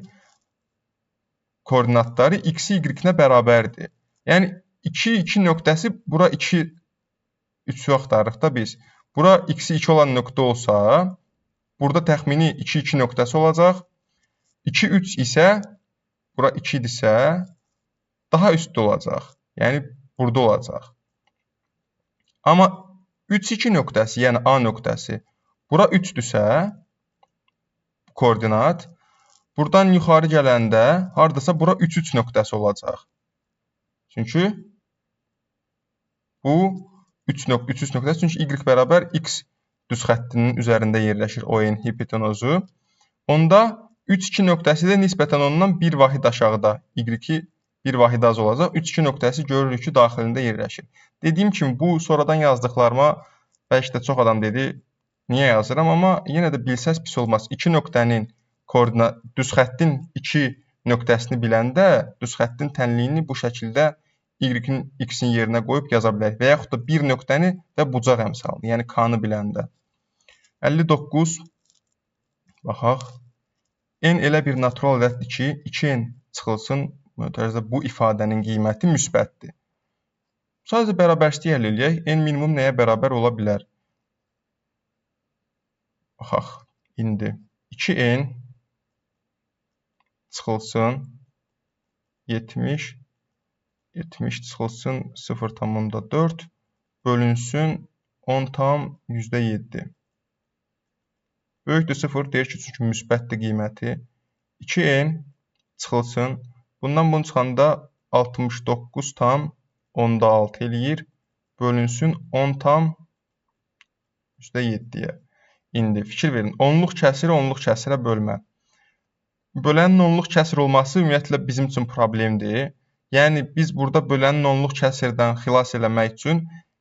koordinatları x-i y-nə bərabərdir. Yəni, 2, 2 nöqtəsi, bura 2, 3-ü axtarırıq da biz. Bura x-i 2 olan nöqtə olsa, burada təxmini 2, 2 nöqtəsi olacaq. 2, 3 isə, bura 2 idisə, daha üstdə olacaq. Yəni, burada olacaq. Amma 3, 2 nöqtəsi, yəni A nöqtəsi, bura 3-dürsə, koordinat, buradan yuxarı gələndə hardasa bura 3-3 nöqtəsi olacaq. Çünki bu 3-3 nöqtəsi, çünki y bərabər x düz xəttinin üzərində yerləşir ON hipotenuzu. Onda 3-2 nöqtəsi də nisbətən ondan bir vahid aşağıda, y-i bir vahid az olacaq. 3-2 nöqtəsi görürük ki, daxilində yerləşir. Dediyim kimi, bu sonradan yazdıqlarıma bəlkə də çox adam dedi, niyə yazıram, amma yenə də bilsəz pis olmaz. 2 nöqtənin koordinat, düz xəttin 2 nöqtəsini biləndə, düz xəttin tənliyini bu şəkildə y-in x-in yerinə qoyub yaza bilərik. Və yaxud da bir nöqtəni və bucaq əmsalını, yəni k-nı biləndə. 59, baxaq. N elə bir natural ədəddir ki, 2n çıxılsın, bu ifadənin qiyməti müsbətdir. Sadəcə bərabərsizlik əldə eləyək. N minimum nəyə bərabər ola bilər? Baxaq, indi 2n çıxılsın 70 çıxılsın 0,4 bölünsün 10,7. Böyükdür 0 deyir ki, çünki müsbətdir qiyməti. 2n çıxılsın. Bundan bunu çıxanda 69,6 eləyir. Bölünsün 10,7-yə. İndi fikir verin. Onluq kəsiri onluq kəsirə bölmə. Bölənin onluq kəsir olması ümumiyyətlə bizim üçün problemdir. Yəni biz burada bölənin onluq kəsirdən xilas eləmək üçün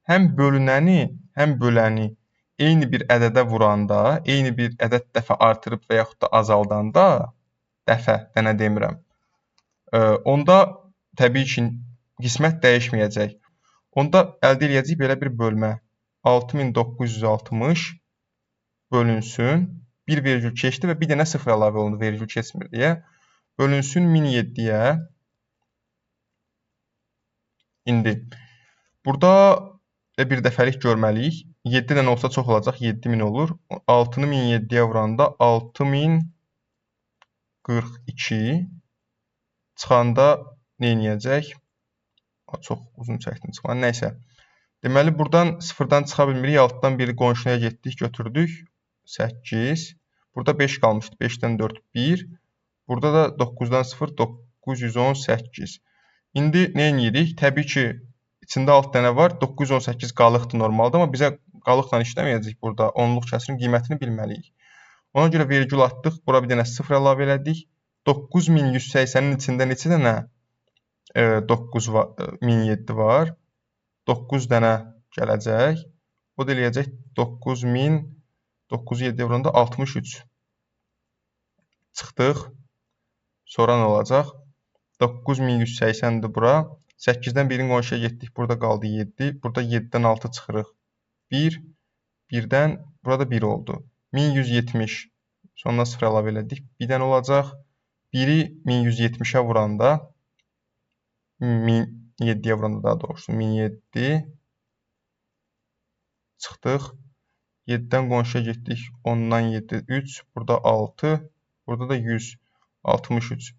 həm bölünəni, həm böləni eyni bir ədədə vuranda, eyni bir ədəd dəfə artırıb və yaxud da azaldanda, dəfə, dənə demirəm, onda təbii ki, qismət dəyişməyəcək. Onda əldə edəcəyik belə bir bölmə. 6960 bölünsün, bir vergül keçdi və bir dənə sıfır əlavə olundu, vergül keçmir deyə. Bölünsün 1007-yə. İndi, burada bir dəfəlik görməliyik. 7 dənə olsa çox olacaq, 7000 olur. 6-nı 1007-yə vuranda 6042 çıxanda nə edəcək? Çox uzun çəkdim çıxma. Nəysə. Deməli, buradan sıfırdan çıxa bilmirik. 6-dan biri qonşuya getdik, götürdük. 8. Burada 5 qalmışdı. 5-dən 4, 1. Burada da 9-dan 0, 918. İndi nə edirik? Təbii ki, içində 6 dənə var. 918 qalıqdır normalda, amma bizə qalıqla işləməyəcək burada. Onluq kəsirin qiymətini bilməliyik. Ona görə vergül atdıq. Bura bir dənə 0 əlavə elədik. 9180-in içində neçə dənə 9007 var. 9 dənə gələcək. O da eləyəcək 9007 vuranda 63. Çıxdıq. Sonra nə olacaq? 9180-dir bura. 8-dən 1-in qonşuya getdik. Burada qaldı 7. Burada 7-dən 6 çıxırıq. 1. 1-dən burada 1 oldu. 1170. Sonuna 0 əlavə elədik. 1-dən olacaq. 1-i 1170-ə vuranda 1007-yə vuranda daha doğrusu 1007 çıxdıq. 7-dən qonşuya getdik. 10-dan 7, 3. Burada 6. Burada da 163.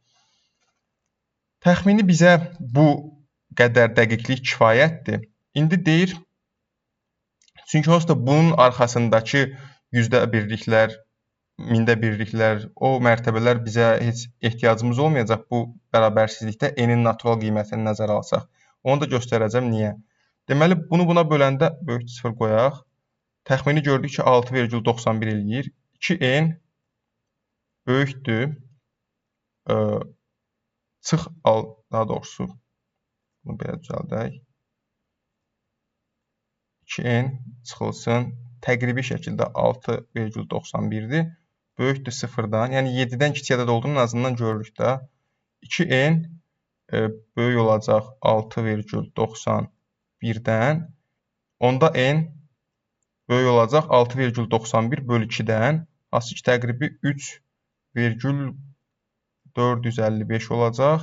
Təxmini bizə bu qədər dəqiqlik kifayətdir. İndi deyir, çünki onsuz da bunun arxasındakı yüzdə birliklər, mində birliklər, o mərtəbələr bizə heç ehtiyacımız olmayacaq bu bərabərsizlikdə n-in natural qiymətini nəzərə alsaq. Onu da göstərəcəm niyə. Deməli, bunu buna böləndə böyük 0 qoyaq. Təxmini gördük ki, 6,91 eləyir. 2n böyükdür. Daha doğrusu, bunu belə düzəldək. 2n çıxılsın. Təqribi şəkildə 6,91-dir. Böyükdür 0-dan. Yəni 7-dən kiçik ədəd olduğunu en azından görürük də. 2n böyük olacaq 6,91-dən. Onda n böyük olacaq 6,91 bölü 2-dən. Hansı ki, təqribi 3,455 olacaq.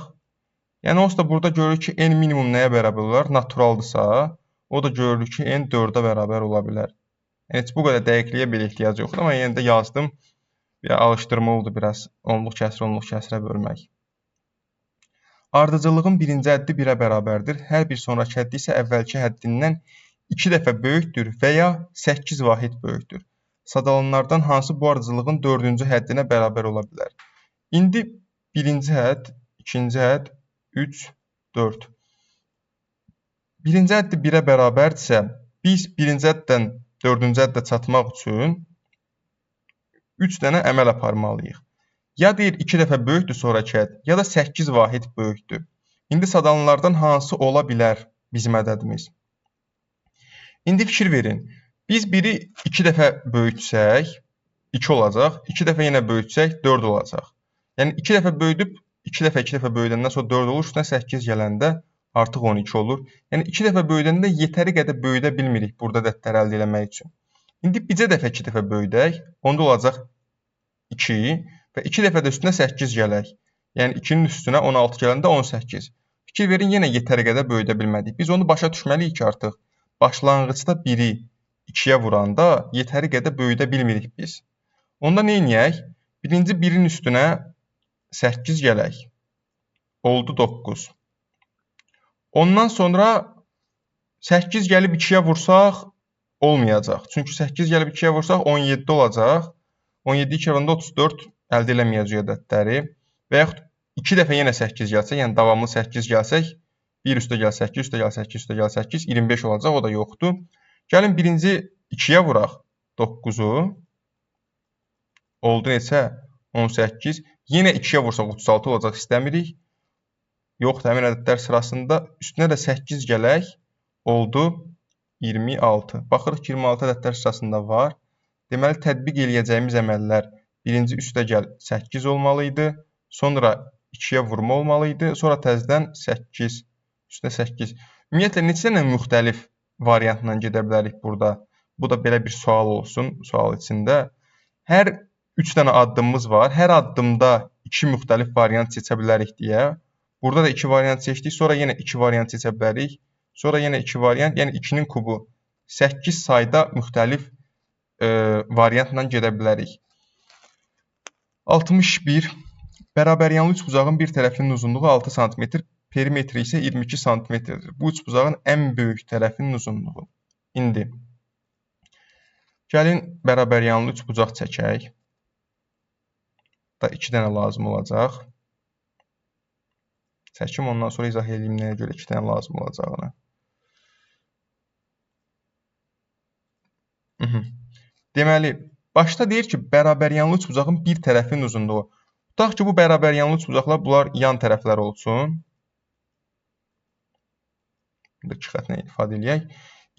Yəni, onsuz da burada görürük ki, n minimum nəyə bərabər olar? Naturaldırsa, o da görürük ki, n 4-ə bərabər ola bilər. Heç bu qədər dəqiqliyə belə ehtiyac yoxdur, amma yenə də yazdım. Alışdırma oldu biraz onluq kəsirə bölmək. Ardıcıllığın birinci həddi 1-ə bərabərdir. Hər bir sonraki həddi isə əvvəlki həddindən 2 dəfə böyükdür və ya 8 vahid böyükdür. sadalanlardan hansı bu ardıcıllığın 4-cü həddinə bərabər ola bilər? İndi birinci hədd, ikinci hədd, 3, 4. Birinci həddi 1-ə bərabərdirsə, biz birinci həddən 4-cü həddə çatmaq üçün 3 dənə əməl aparmalıyıq. Ya deyir 2 dəfə böyükdür sonrakı hədd, ya da 8 vahid böyükdür. İndi sadalanlardan hansı ola bilər bizim ədədimiz? İndi fikir verin. Biz biri 2 dəfə böyütsək, 2 olacaq. 2 dəfə yenə böyütsək, 4 olacaq. Yəni 2 dəfə böyüdüb, 2 dəfə böyüdəndən sonra 4 olur, üstünə 8 gələndə artıq 12 olur. Yəni 2 dəfə böyüdəndə yetəri qədər böyüdə bilmirik burada ədədləri əldə etmək üçün. İndi bircə dəfə 2 dəfə böyüdək, onda olacaq 2 və 2 dəfə də üstünə 8 gələk. Yəni 2-nin üstünə 16 gələndə 18. Fikir verin, yenə yetəri qədər böyüdə bilmədik. Biz onu başa düşməliyik ki, artıq başlanğıcda 1-i 2-yə vuranda yetəri qədər böyüdə bilmirik biz. Onda nə edək? Birinci 1-in üstünə 8 gələk. Oldu 9. Ondan sonra 8 gəlib 2-yə vursaq olmayacaq. Çünki 8 gəlib 2-yə vursaq 17 olacaq. 17 2 vuranda 34 əldə eləməyəcək ədədləri. Və yaxud 2 dəfə yenə 8 gəlsək, yəni davamlı 8 gəlsək, 1 üstə gəl 8, üstə gəl 8, üstə gəl 8, 25 olacaq, o da yoxdur. Gəlin birinci 2-yə vuraq 9-u. Oldu neçə? 18. Yenə 2-yə vursaq 36 olacaq, istəmirik. Yoxdur, həmin ədədlər sırasında. Üstünə də 8 gələk. Oldu 26. Baxırıq ki, 26 ədədlər sırasında var. Deməli, tətbiq eləyəcəyimiz əməllər birinci üstə gəl 8 olmalı idi. Sonra 2-yə vurma olmalı idi. Sonra təzədən 8, üstə 8. Ümumiyyətlə, neçə dənə müxtəlif variantla gedə bilərik burada? Bu da belə bir sual olsun, sual içində. Hər 3 dənə addımımız var. Hər addımda 2 müxtəlif variant seçə bilərik deyə. Burada da 2 variant seçdik. Sonra yenə 2 variant seçə bilərik. Sonra yenə 2 variant, yəni 2-nin kubu. 8 sayda müxtəlif variantla gedə bilərik. 61. Bərabəryanlı üçbucağın bir tərəfinin uzunluğu 6 sm, perimetri isə 22 sm-dir. Bu üçbucağın ən böyük tərəfinin uzunluğu. İndi gəlin bərabəryanlı üçbucaq çəkək. Da 2 dənə lazım olacaq. Çəkim, ondan sonra izah edeyim nəyə görə 2 dənə lazım olacağını. Deməli, başda deyir ki, bərabəryanlı üçbucağın bir tərəfinin uzunluğu. Tutaq ki, bu bərabəryanlı üçbucaqlar bunlar yan tərəflər olsun. Burada 2 xətlə ifadə edək.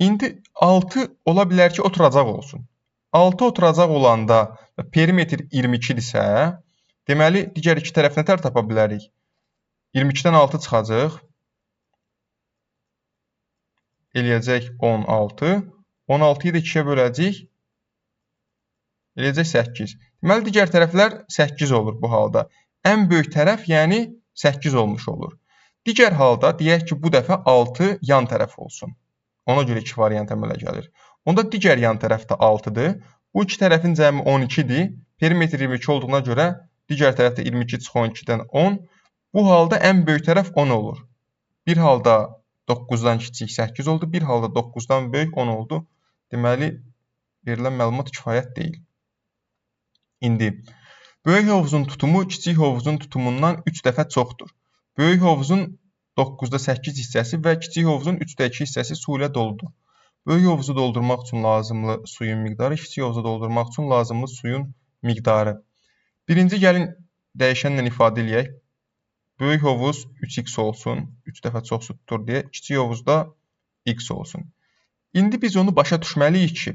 İndi 6 ola bilər ki, oturacaq olsun. 6 oturacaq olanda perimetr 22-dirsə, deməli, digər iki tərəfinə tər tapa bilərik. 22-dən 6 çıxacaq. Eləyəcək 16. 16-yı da 2-yə böləcək. Eləyəcək 8. Deməli, digər tərəflər 8 olur bu halda. Ən böyük tərəf, yəni 8 olmuş olur. Digər halda, deyək ki, bu dəfə 6 yan tərəf olsun. Ona görə 2 variant əmələ gəlir. Onda digər yan tərəf də 6-dır. Bu iki tərəfin cəmi 12-dir. Perimetr 22 olduğuna görə digər tərəfdə 22 çıx 12-dən 10. Bu halda ən böyük tərəf 10 olur. Bir halda 9-dan kiçik 8 oldu. Bir halda 9-dan böyük 10 oldu. Deməli, verilən məlumat kifayət deyil. İndi, böyük hovuzun tutumu kiçik hovuzun tutumundan 3 dəfə çoxdur. Böyük hovuzun 9-da 8 hissəsi və kiçik hovuzun 3-də 2 hissəsi su ilə doludur. Böyük hovuzu doldurmaq üçün lazımlı suyun miqdarı, kiçik hovuzu doldurmaq üçün lazımlı suyun miqdarı. Birinci gəlin dəyişənlə ifadə eləyək. Böyük hovuz 3x olsun, 3 dəfə çox su tutur deyə, kiçik hovuzda x olsun. İndi biz onu başa düşməliyik ki,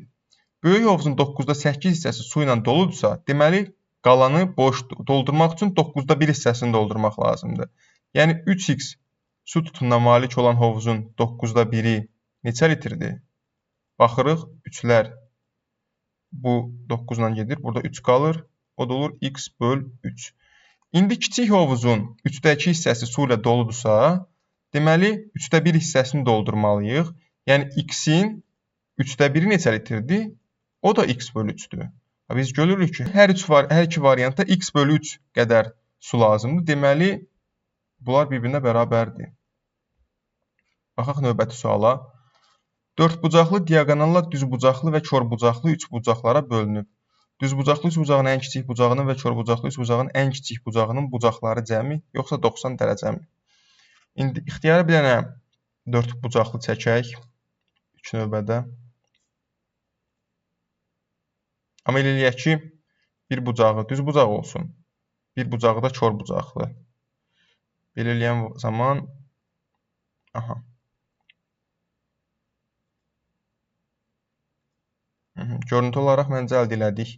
böyük hovuzun 9-da 8 hissəsi su ilə doludursa, deməli, qalanı boşdur. Doldurmaq üçün 9-da 1 hissəsini doldurmaq lazımdır. Yəni, 3x su tutumuna malik olan hovuzun 9-da 1-i neçə litrdir? Baxırıq, 3-lər bu 9 ilə gedir. Burada 3 qalır. O da olur x böl 3. İndi kiçik hovuzun 3-də 2 hissəsi su ilə doludursa, deməli, 3-də 1 hissəsini doldurmalıyıq. Yəni, x-in 3-də 1-i neçə litrdir? O da x bölü 3-dür. Biz görürük ki, hər iki variantda x bölü 3 qədər su lazımdır. Deməli, bunlar bir-birinə bərabərdir. Baxaq növbəti suala. Dördbucaqlı diaqonallar düzbucaqlı və körbucaqlı üçbucaqlara bölünüb. Düzbucaqlı üçbucağın ən kiçik bucağının və körbucaqlı üçbucağın ən kiçik bucağının bucaqları cəmi, yoxsa 90 dərəcəmi? İndi ixtiyarı bir dənə dördbucaqlı çəkək ilk növbədə. Amma elə eləyək ki, bir bucağı düz bucaq olsun. Bir bucağı da körbucaqlı. Belə eləyən zaman görüntü olaraq məncə əldə elədik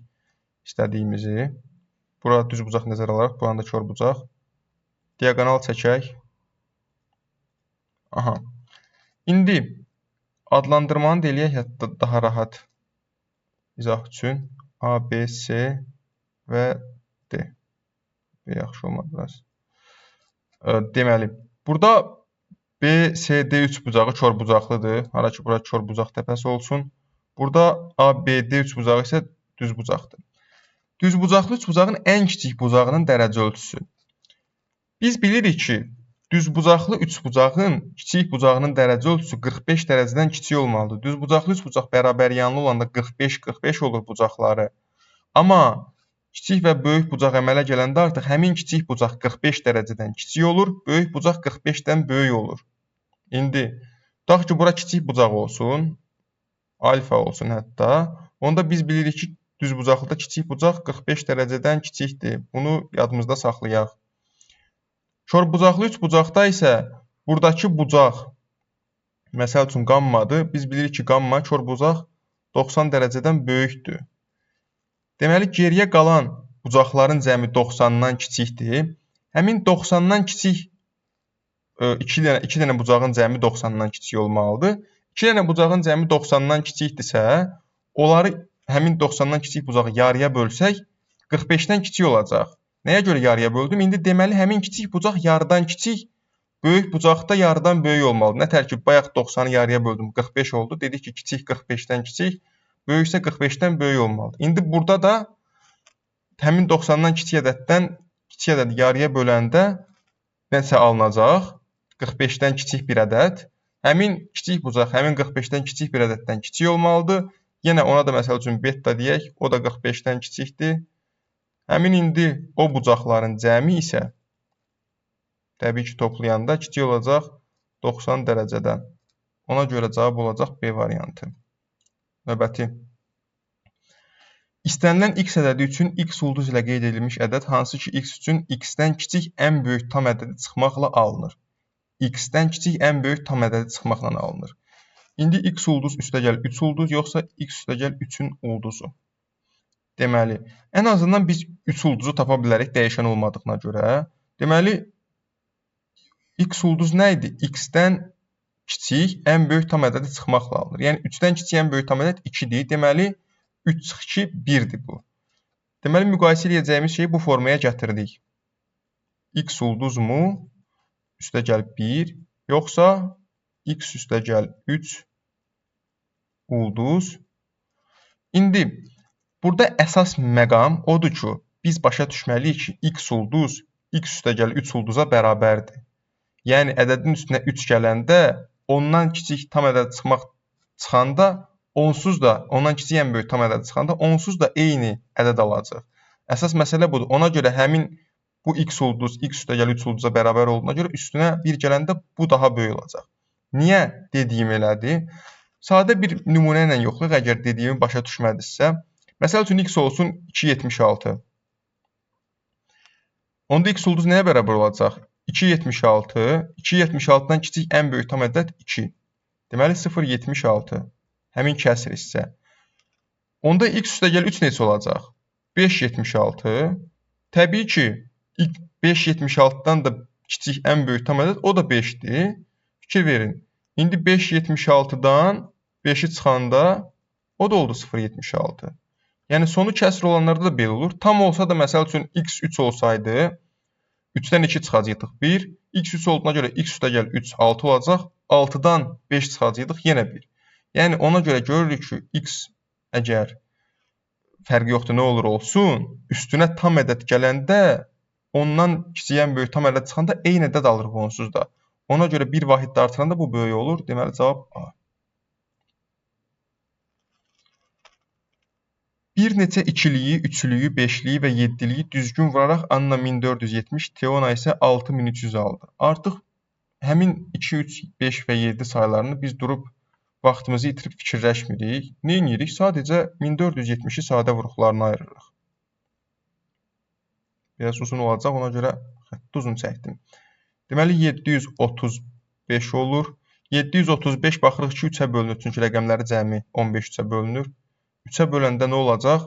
istədiyimizi. Bura düz bucaq nəzərə alaraq, buranı da körbucaq. Diaqonal çəkək. İndi adlandırmanı da eləyək, hətta daha rahat izah üçün. A, B, C və D. Yaxşı olmadı biraz. Deməli, burada B, C, D üçbucağı körbucaqlıdır. Hara ki, bura körbucaq təpəsi olsun. Burada A, B, D üçbucağı isə düzbucaqdır. Düzbucaqlı üçbucağın ən kiçik bucağının dərəcə ölçüsü. Biz bilirik ki, düzbucaqlı üçbucağın kiçik bucağının dərəcə ölçüsü 45 dərəcədən kiçik olmalıdır. Düzbucaqlı üçbucaq bərabər yanlı olanda 45-45 olur bucaqları. Amma kiçik və böyük bucaq əmələ gələndə artıq həmin kiçik bucaq 45 dərəcədən kiçik olur, böyük bucaq 45-dən böyük olur. İndi, tutaq ki, bura kiçik bucaq olsun, alfa olsun hətta. Onda biz bilirik ki, düzbucaqlıda kiçik bucaq 45 dərəcədən kiçikdir. Bunu yadımızda saxlayaq. Körbucaqlı üçbucaqda isə buradakı bucaq, məsəl üçün qammadır. Biz bilirik ki, qamma körbucaq 90 dərəcədən böyükdür. Deməli, geriyə qalan bucaqların cəmi 90-dan kiçikdir. Həmin 90-dan kiçik 2 dənə bucağın cəmi 90-dan kiçik olmalıdır. 2 dənə bucağın cəmi 90-dan kiçikdirsə, onları həmin 90-dan kiçik bucağı yarıya bölsək, 45-dən kiçik olacaq. Nəyə görə yarıya böldüm? İndi deməli, həmin kiçik bucaq yarıdan kiçik, böyük bucaq da yarıdan böyük olmalıdır. Nətər ki, bayaq 90-ı yarıya böldüm, 45 oldu. Dedik ki, kiçik 45-dən kiçik, böyük isə 45-dən böyük olmalıdır. İndi burada da həmin 90-dan kiçik ədəddən kiçik ədəd yarıya böləndə nəsə alınacaq? 45-dən kiçik bir ədəd. Həmin kiçik bucaq həmin 45-dən kiçik bir ədəddən kiçik olmalıdır. Yenə ona da məsəl üçün beta deyək, o da 45-dən kiçikdir. Həmin indi o bucaqların cəmi isə təbii ki, toplayanda kiçik olacaq 90 dərəcədən. Ona görə cavab olacaq B variantı. Növbəti. İstənilən x ədədi üçün x ulduz ilə qeyd edilmiş ədəd hansı ki, x üçün x-dən kiçik ən böyük tam ədədi çıxmaqla alınır. X-dən kiçik ən böyük tam ədədi çıxmaqla alınır. İndi x ulduz üstəgəl 3 ulduz, yoxsa x üstəgəl 3-ün ulduzu. Deməli, ən azından biz 3 ulduzu tapa bilərik dəyişən olmadığına görə. Deməli, x ulduz nə idi? X-dən kiçik ən böyük tam ədədi çıxmaqla alınır. Yəni, 3-dən kiçik ən böyük tam ədəd 2-dir. Deməli, 3 çıx 2, 1-dir bu. Deməli, müqayisə edəcəyimiz şeyi bu formaya gətirdik. X ulduz mu? Üstəgəl 1, yoxsa x üstəgəl 3 ulduz. İndi, burada əsas məqam odur ki, biz başa düşməliyik ki, x ulduz x üstəgəl 3 ulduza bərabərdir. Yəni, ədədin üstünə 3 gələndə, ondan kiçik tam ədəd çıxanda, onsuz da, ondan kiçik ən böyük tam ədəd çıxanda, onsuz da eyni ədəd alacaq. Əsas məsələ budur. Ona görə həmin bu x ulduz, x üstəgəl 3 ulduza bərabər olduğuna görə üstünə 1 gələndə bu daha böyük olacaq. Niyə dediyim elədir? Sadə bir nümunə ilə yoxlayaq, əgər dediyimi başa düşmədinizsə. Məsəl üçün, x olsun 2,76. Onda x ulduz nəyə bərabər olacaq? 2,76. 2,76-dan kiçik ən böyük tam ədəd 2. Deməli, 0,76. Həmin kəsr hissə. Onda x üstəgəl 3 neçə olacaq? 5,76. Təbii ki, 5,76-dan da kiçik ən böyük tam ədəd, o da 5-dir. Fikir verin. İndi 5,76-dan 5-i çıxanda, o da oldu 0,76. Yəni, sonu kəsr olanlarda da belə olur. Tam olsa da, məsəl üçün, x 3 olsaydı, 3-dən 2 çıxacaqdıq 1. X 3 olduğuna görə x üstəgəl 3, 6 olacaq. 6-dan 5 çıxacaqdıq, yenə 1. Yəni, ona görə görürük ki, x əgər fərqi yoxdur, nə olur olsun, üstünə tam ədəd gələndə, ondan kiçiyən böyük tam ədəd çıxanda eyni ədəd alırıq onsuz da. Ona görə bir vahid də artıranda bu böyük olur. Deməli, cavab A. Bir neçə ikiliyi, üçlüyü, beşliyi və yeddiliyi düzgün vuraraq Anna 1470, Teona isə 6300 aldı. Artıq həmin 2, 3, 5 və 7 saylarını biz durub vaxtımızı itirib fikirləşmirik. Nə edirik? Sadəcə 1470-i sadə vuruqlarına ayırırıq. Biraz uzun olacaq, ona görə xətti uzun çəkdim. Deməli 735 olur. 735 baxırıq ki, 3-ə bölünür, çünki rəqəmləri cəmi 15 3-ə bölünür. 3-ə böləndə nə olacaq?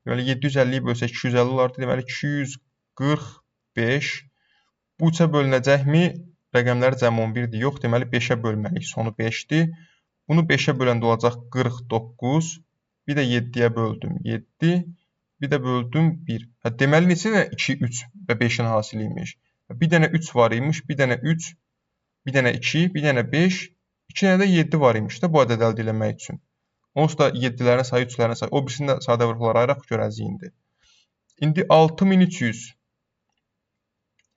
Deməli 750-yi bölsək 250 olardı. Deməli 245. Bu 3-ə bölünəcəkmi? Rəqəmləri cəmi 11-dir. Yox, deməli 5-ə bölməliyik. Sonu 5-dir. Bunu 5-ə böləndə olacaq 49. Bir də 7-yə böldüm 7. Bir də böldüm 1. Deməli neçə də 2, 3 və 5-in hasili imiş? Bir dənə 3 var imiş, bir dənə 3, bir dənə 2, bir dənə 5, 2 dənə də 7 var imiş də bu ədəd əldə etmək üçün. Onsuz da 7-lərin sayı, 3-lərin sayı. O birisini də sadə vuruqlara ayıraq görəcəyik indi. İndi 6300.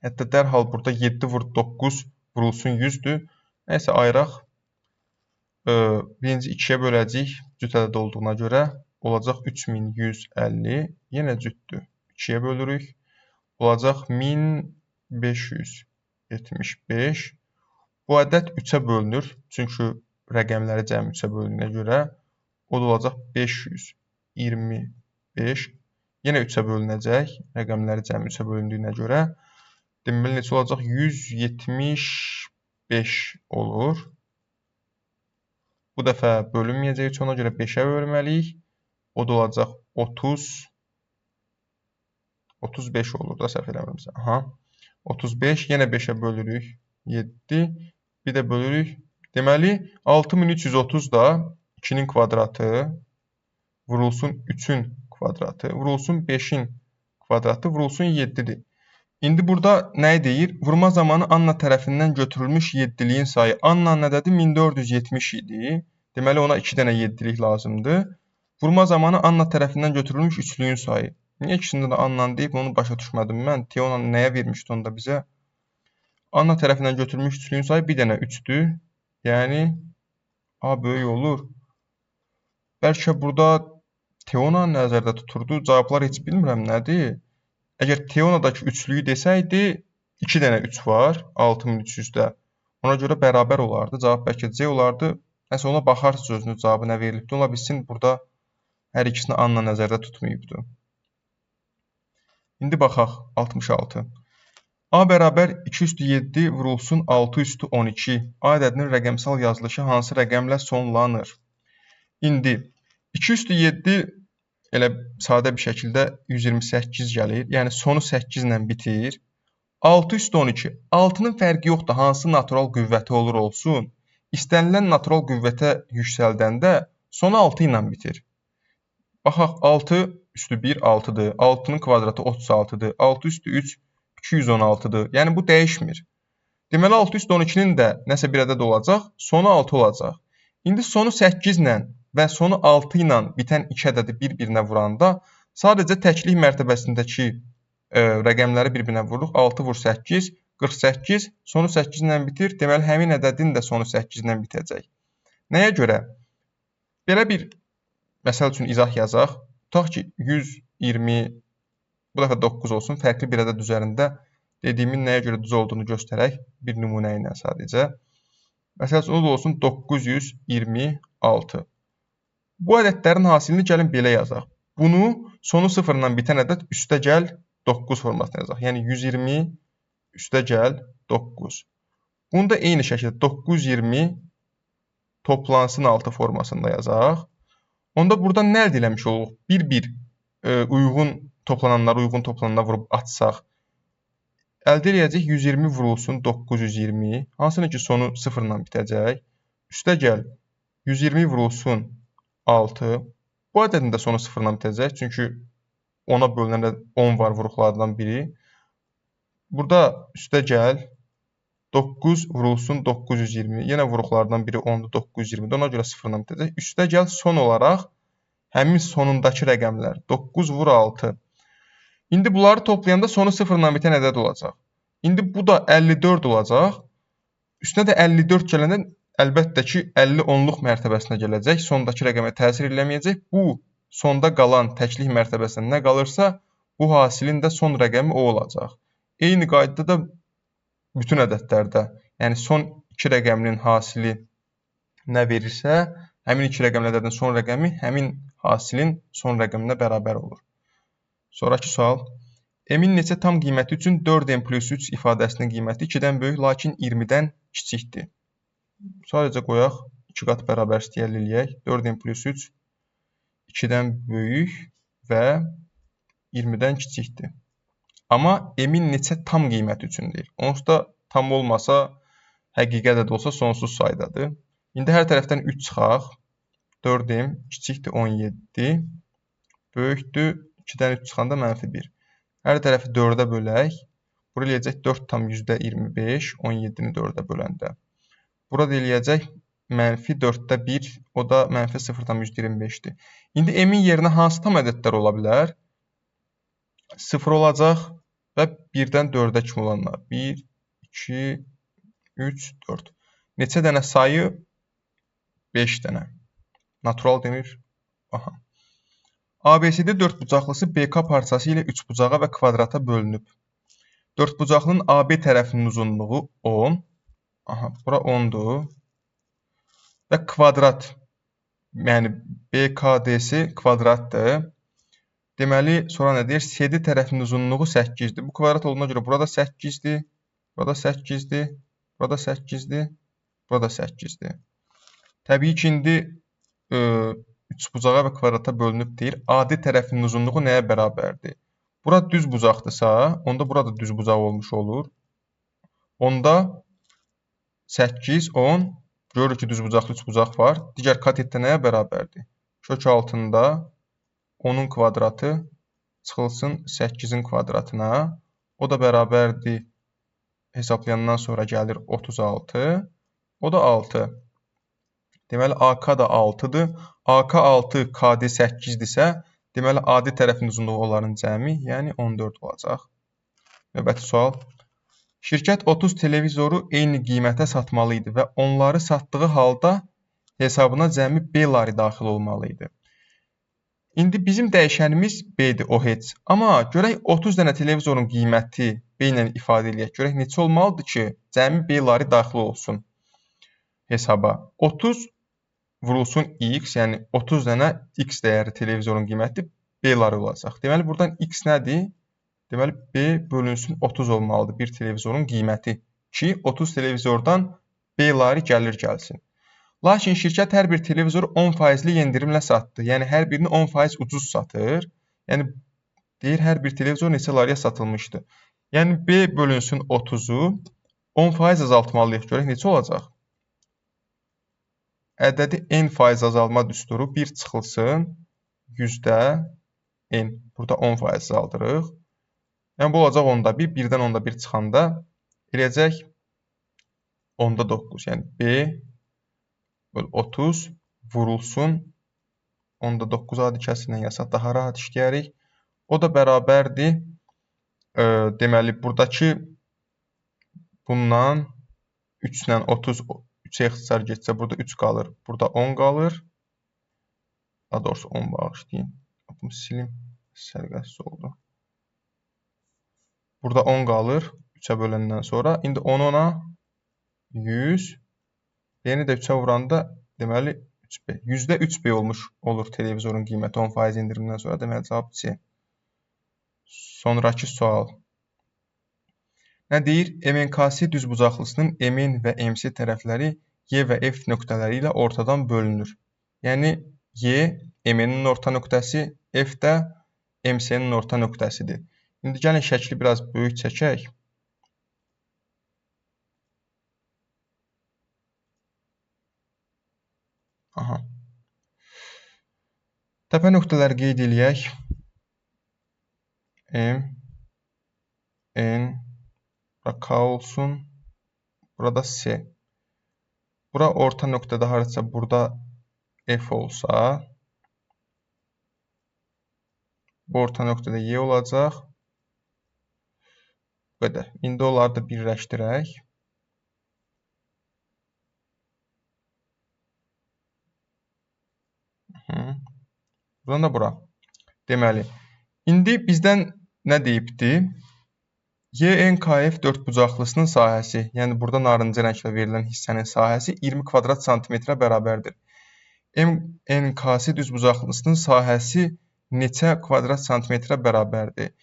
Hətta dərhal burada 7 vur 9 vurulsun 100-dür. Nəysə ayıraq. Birinci 2-yə böləcəyik. Cüt ədəd olduğuna görə. Olacaq 3150. Yenə cütdür. 2-yə bölürük. Olacaq 1575. Bu ədəd 3-ə bölünür. Çünki rəqəmləri cəmi 3-ə bölündüyünə görə. O da olacaq 525. Yenə 3-ə bölünəcək. Rəqəmləri cəmi 3-ə bölündüyünə görə. Deməli, neçə olacaq? 175 olur. Bu dəfə bölünməyəcək üçün ona görə 5-ə bölməliyik. O da olacaq 35 olur da səhv eləmirəmsə. 35. Yenə 5-ə bölürük. 7. Bir də bölürük. Deməli, 6330 da 2-nin kvadratı vurulsun 3-ün kvadratı, vurulsun 5-in kvadratı, vurulsun 7-dir. İndi burada nə deyir? Vurma zamanı Anna tərəfindən götürülmüş 7-liyin sayı. Anna nədədir? 1470 idi. Deməli, ona 2 dənə 7-lik lazımdır. Vurma zamanı Anna tərəfindən götürülmüş 3-lüyün sayı. Niyə ikisində də Anna'nı deyib, onu başa düşmədim mən. Teona nəyə vermişdi onda bizə? Anna tərəfindən götürülmüş 3-lüyün sayı bir dənə 3-dür. Yəni, A böyük olur. Bəlkə burada Teona nəzərdə tuturdu. Cavablar heç bilmirəm nədir. Əgər Teonadakı üçlüyü desəydi, 2 dənə 3 var 6300-də. Ona görə bərabər olardı. Cavab bəlkə C olardı. Nəsə ona baxarsınız özünüz cavabı nə verilibdi. Ola bilsin burada hər ikisini Anna nəzərdə tutmayıbdı. İndi baxaq 66. A bərabər 2/7 vurulsun 6/12. A ədədinin rəqəmsal yazılışı hansı rəqəmlə sonlanır? İndi 2/7 elə sadə bir şəkildə 128 gəlir. Yəni sonu 8 ilə bitir. 6/12. 6-nın fərqi yoxdur. Hansı natural qüvvəti olur olsun. İstənilən natural qüvvətə yüksəldəndə sonu 6 ilə bitir. Baxaq 6/1 6-dır. 6-nın kvadratı 36-dır. 6/3 216-dır. Yəni bu dəyişmir. Deməli 6/12-nin də nəsə bir ədəd olacaq. Sonu 6 olacaq. İndi sonu 8 ilə və sonu 6 ilə bitən 2 ədədi bir-birinə vuranda sadəcə təklik mərtəbəsindəki rəqəmləri bir-birinə vururuq. 6 vur 8, 48, sonu 8 ilə bitir. Deməli, həmin ədədin də sonu 8 ilə bitəcək. Nəyə görə? Belə bir məsəl üçün izah yazaq. Tutaq ki, 120, bu dəfə 9 olsun. Fərqli bir ədəd üzərində dediyimin nəyə görə düz olduğunu göstərək. Bir nümunə ilə sadəcə. Məsəl üçün, o da olsun 926. Bu ədədlərin hasilini gəlin belə yazaq. Bunu sonu 0 ilə bitən ədəd üstəgəl 9 formasına yazaq. Yəni 120 üstəgəl 9. Bunu da eyni şəkildə 920 toplansın 6 formasında yazaq. Onda burada nə əldə eləmiş oluruq? Bir-bir uyğun toplananlara vurub açsaq. Əldə eləyəcək 120 vurulsun 920. Hansının ki sonu 0 ilə bitəcək. Üstəgəl 120 vurulsun 6. Bu ədədin də sonu 0 ilə bitəcək. Çünki 10-a bölünəndə 10 var vuruqlardan biri. Burada üstəgəl 9 vurulsun 920. Yenə vuruqlardan biri 10-dur 920. Ona görə 0 ilə bitəcək. Üstəgəl son olaraq həmin sonundakı rəqəmlər 9 vur 6. İndi bunları toplayanda sonu 0 ilə bitən ədəd olacaq. İndi bu da 54 olacaq. Üstünə də 54 gələndə əlbəttə ki 50 onluq mərtəbəsinə gələcək. Sondakı rəqəmə təsir eləməyəcək. Bu sonda qalan təklik mərtəbəsində nə qalırsa, bu hasilin də son rəqəmi o olacaq. Eyni qaydada da bütün ədədlərdə, yəni son 2 rəqəminin hasili nə verirsə, həmin 2 rəqəmli ədədin son rəqəmi həmin hasilin son rəqəminə bərabər olur. Sonraki sual. M-in neçə tam qiyməti üçün 4m plus 3 ifadəsinin qiyməti 2-dən böyük, lakin 20-dən kiçikdir. Sadəcə qoyaq, 2 qat bərabərlik əldə eləyək. 4m plus 3 2-dən böyük və 20-dən kiçikdir. Amma M-in neçə tam qiyməti üçün deyir. Onsuz da tam olmasa, həqiqi ədəd olsa sonsuz saydadır. İndi hər tərəfdən 3 çıxaq. 4m kiçikdir 17, böyükdür 2-dən 3 çıxanda -1. Hər tərəfi 4-ə bölək. Bura eləyəcək 4 tam %25, 17-ni 4-ə böləndə. Burada eləyəcək -4/1, o da -0 tam %25-dir. İndi M-in yerinə hansı tam ədədlər ola bilər? 0 olacaq və 1-dən 4-ə kimi olanlar. 1, 2, 3, 4. Neçə dənə sayı? 5 dənə. Natural demir. Aha. ABCD dördbucaqlısı BK parçası ilə üçbucağa və kvadrata bölünüb. Dördbucaqlının AB tərəfinin uzunluğu 10. Aha, bura 10-dur. Və kvadrat, yəni BKD'si kvadratdır. Deməli, sonra nə deyir? CD tərəfinin uzunluğu 8-dir. Bu kvadrat olduğuna görə burada 8-dir, burada 8-dir, burada 8-dir, burada 8-dir. Təbii ki, indi üçbucağa və kvadrata bölünüb deyir. AD tərəfinin uzunluğu nəyə bərabərdir? Bura düz bucaqdırsa, onda burada düz bucaq olmuş olur. Onda 8, 10, görürük ki, düz bucaqlı üçbucaq var. Digər katetdə nəyə bərabərdir? Kök altında 10-un kvadratı çıxılsın 8-in kvadratına. O da bərabərdir. Hesaplayandan sonra gəlir 36. O da 6. Deməli, AK da 6-dır. AK 6, KD 8-dirsə, deməli, AD tərəfinin uzunluğu onların cəmi, yəni 14 olacaq. Növbəti sual. Şirkət 30 televizoru eyni qiymətə satmalı idi və onları satdığı halda hesabına cəmi B lari daxil olmalı idi. İndi bizim dəyişənimiz B-dir, o heç. Amma görək 30 dənə televizorun qiyməti B ilə ifadə edək. Görək neçə olmalıdır ki, cəmi B lari daxil olsun hesaba. 30 vurulsun X, yəni 30 dənə X dəyərli televizorun qiyməti B lari olacaq. Deməli, buradan X nədir? Deməli, B bölünsün 30 olmalıdır bir televizorun qiyməti ki, 30 televizordan B lari gəlir gəlsin. Lakin şirkət hər bir televizoru 10%li endirimlə satdı. Yəni, hər birini 10% ucuz satır. Yəni, deyir, hər bir televizor neçə lariyə satılmışdı. Yəni, B bölünsün 30-u 10% azaltmalıyıq. Görək, neçə olacaq? Ədədi n% azalma düsturu 1 çıxılsın %n. Burada 10% azaldırıq. Yəni, bu olacaq 10-da 1. 1-dən 10-da 1 çıxanda eləyəcək 10-da 9. Yəni, B böl 30 vurulsun 10-da 9 adi kəsrlə yazsaq daha rahat işləyərik. O da bərabərdir. Deməli, buradakı bundan 3 ilə 30 3-ə ixtisar getsə, burada 3 qalır, burada 10 qalır. Daha doğrusu 10 bağışlayın. Bunu silim, sərqəsiz oldu. Burada 10 qalır, 3-ə böləndən sonra. İndi 10-a 100. Yeni də 3-ə vuranda, deməli, 3B. %3B olmuş olur televizorun qiyməti 10% indirimdən sonra. Deməli, cavab C. Sonraki sual. Nə deyir? MNKC düzbucaqlısının MN və MC tərəfləri Y və F nöqtələri ilə ortadan bölünür. Yəni, Y MN-in orta nöqtəsi, F də MC-nin orta nöqtəsidir. İndi gəlin şəkli biraz böyük çəkək. Aha. Təpə nöqtələri qeyd eləyək. M, N, K olsun. Burada C. Bura orta nöqtədə harasa burada F olsa, bu orta nöqtədə Y olacaq. Bu qədər. İndi onları da birləşdirək. Buradan da bura. Deməli, indi bizdən nə deyibdi? YNKF dördbucaqlısının sahəsi, yəni burada narıncı rənglə verilən hissənin sahəsi 20 kvadrat santimetrə bərabərdir. MNKS düzbucaqlısının sahəsi neçə kvadrat santimetrə bərabərdir?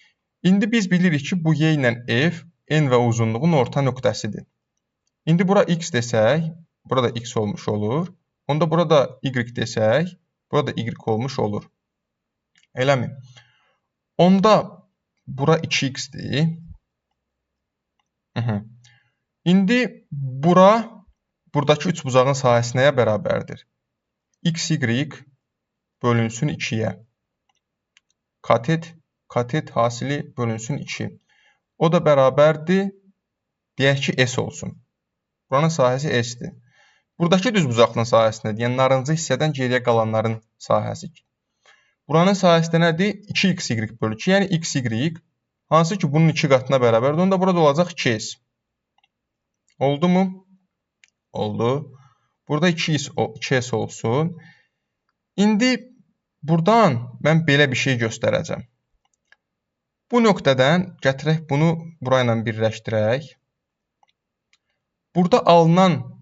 İndi biz bilirik ki, bu Y ilə F, N və uzunluğun orta nöqtəsidir. İndi bura X desək, burada X olmuş olur. Onda burada Y desək, burada Y olmuş olur. Eləmi? Onda bura 2X-dir. İndi buradakı üçbucağın sahəsi nəyə bərabərdir? XY bölünsün 2-yə. Katet hasili bölünsün 2. O da bərabərdir. Deyək ki, S olsun. Buranın sahəsi S-dir. Buradakı düzbucaqlının sahəsi nədir? Yəni, narıncı hissədən geriyə qalanların sahəsi. Buranın sahəsi də nədir? 2XY bölü 2, yəni XY. Hansı ki, bunun 2 qatına bərabərdir. Onda burada olacaq 2S. Oldu mu? Oldu. Burada 2S olsun. İndi buradan mən belə bir şey göstərəcəm. Bu nöqtədən gətirək bunu burayla birləşdirək. Burada alınan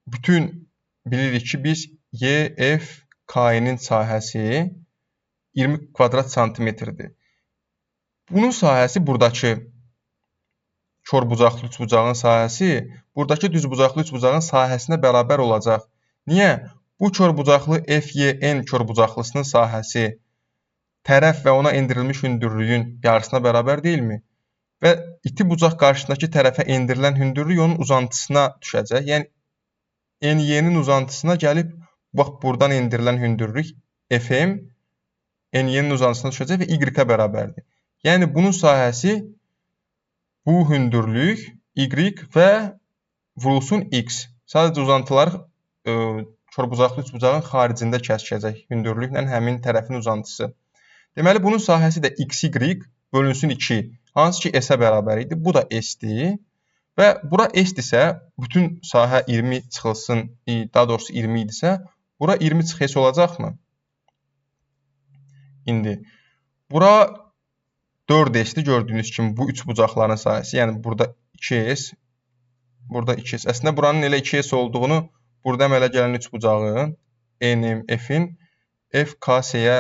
bütün bilirik ki, biz YFK'nin sahəsi 20 kvadrat santimetrdir. Bunun sahəsi buradakı körbucaqlı üçbucağın sahəsi buradakı düzbucaqlı üçbucağın sahəsinə bərabər olacaq. Niyə? Bu körbucaqlı FYN körbucaqlısının sahəsi tərəf və ona endirilmiş hündürlüyün yarısına bərabər deyilmi? Və iti bucaq qarşısındakı tərəfə endirilən hündürlük onun uzantısına düşəcək. Yəni, NY-nin uzantısına gəlib, bax, buradan endirilən hündürlük FM NY-nin uzantısına düşəcək və Y-ə bərabərdir. Yəni, bunun sahəsi bu hündürlük Y və vurulsun X. Sadəcə uzantılar körbucaqlı üçbucağın xaricində kəsişəcək hündürlüklə həmin tərəfin uzantısı. Deməli, bunun sahəsi də XY bölünsün 2. Hansı ki, S-ə bərabər idi. Bu da S-dir. Və bura S-dirsə, bütün sahə 20 çıxılsın, daha doğrusu 20 idisə, bura 20 çıx S olacaqmı? İndi, bura 4S-dir gördüyünüz kimi bu üçbucaqların sahəsi. Yəni, burada 2S, burada 2S. Əslində, buranın elə 2S olduğunu burada əmələ gələn üçbucağın, N-in, F-in, FKS-yə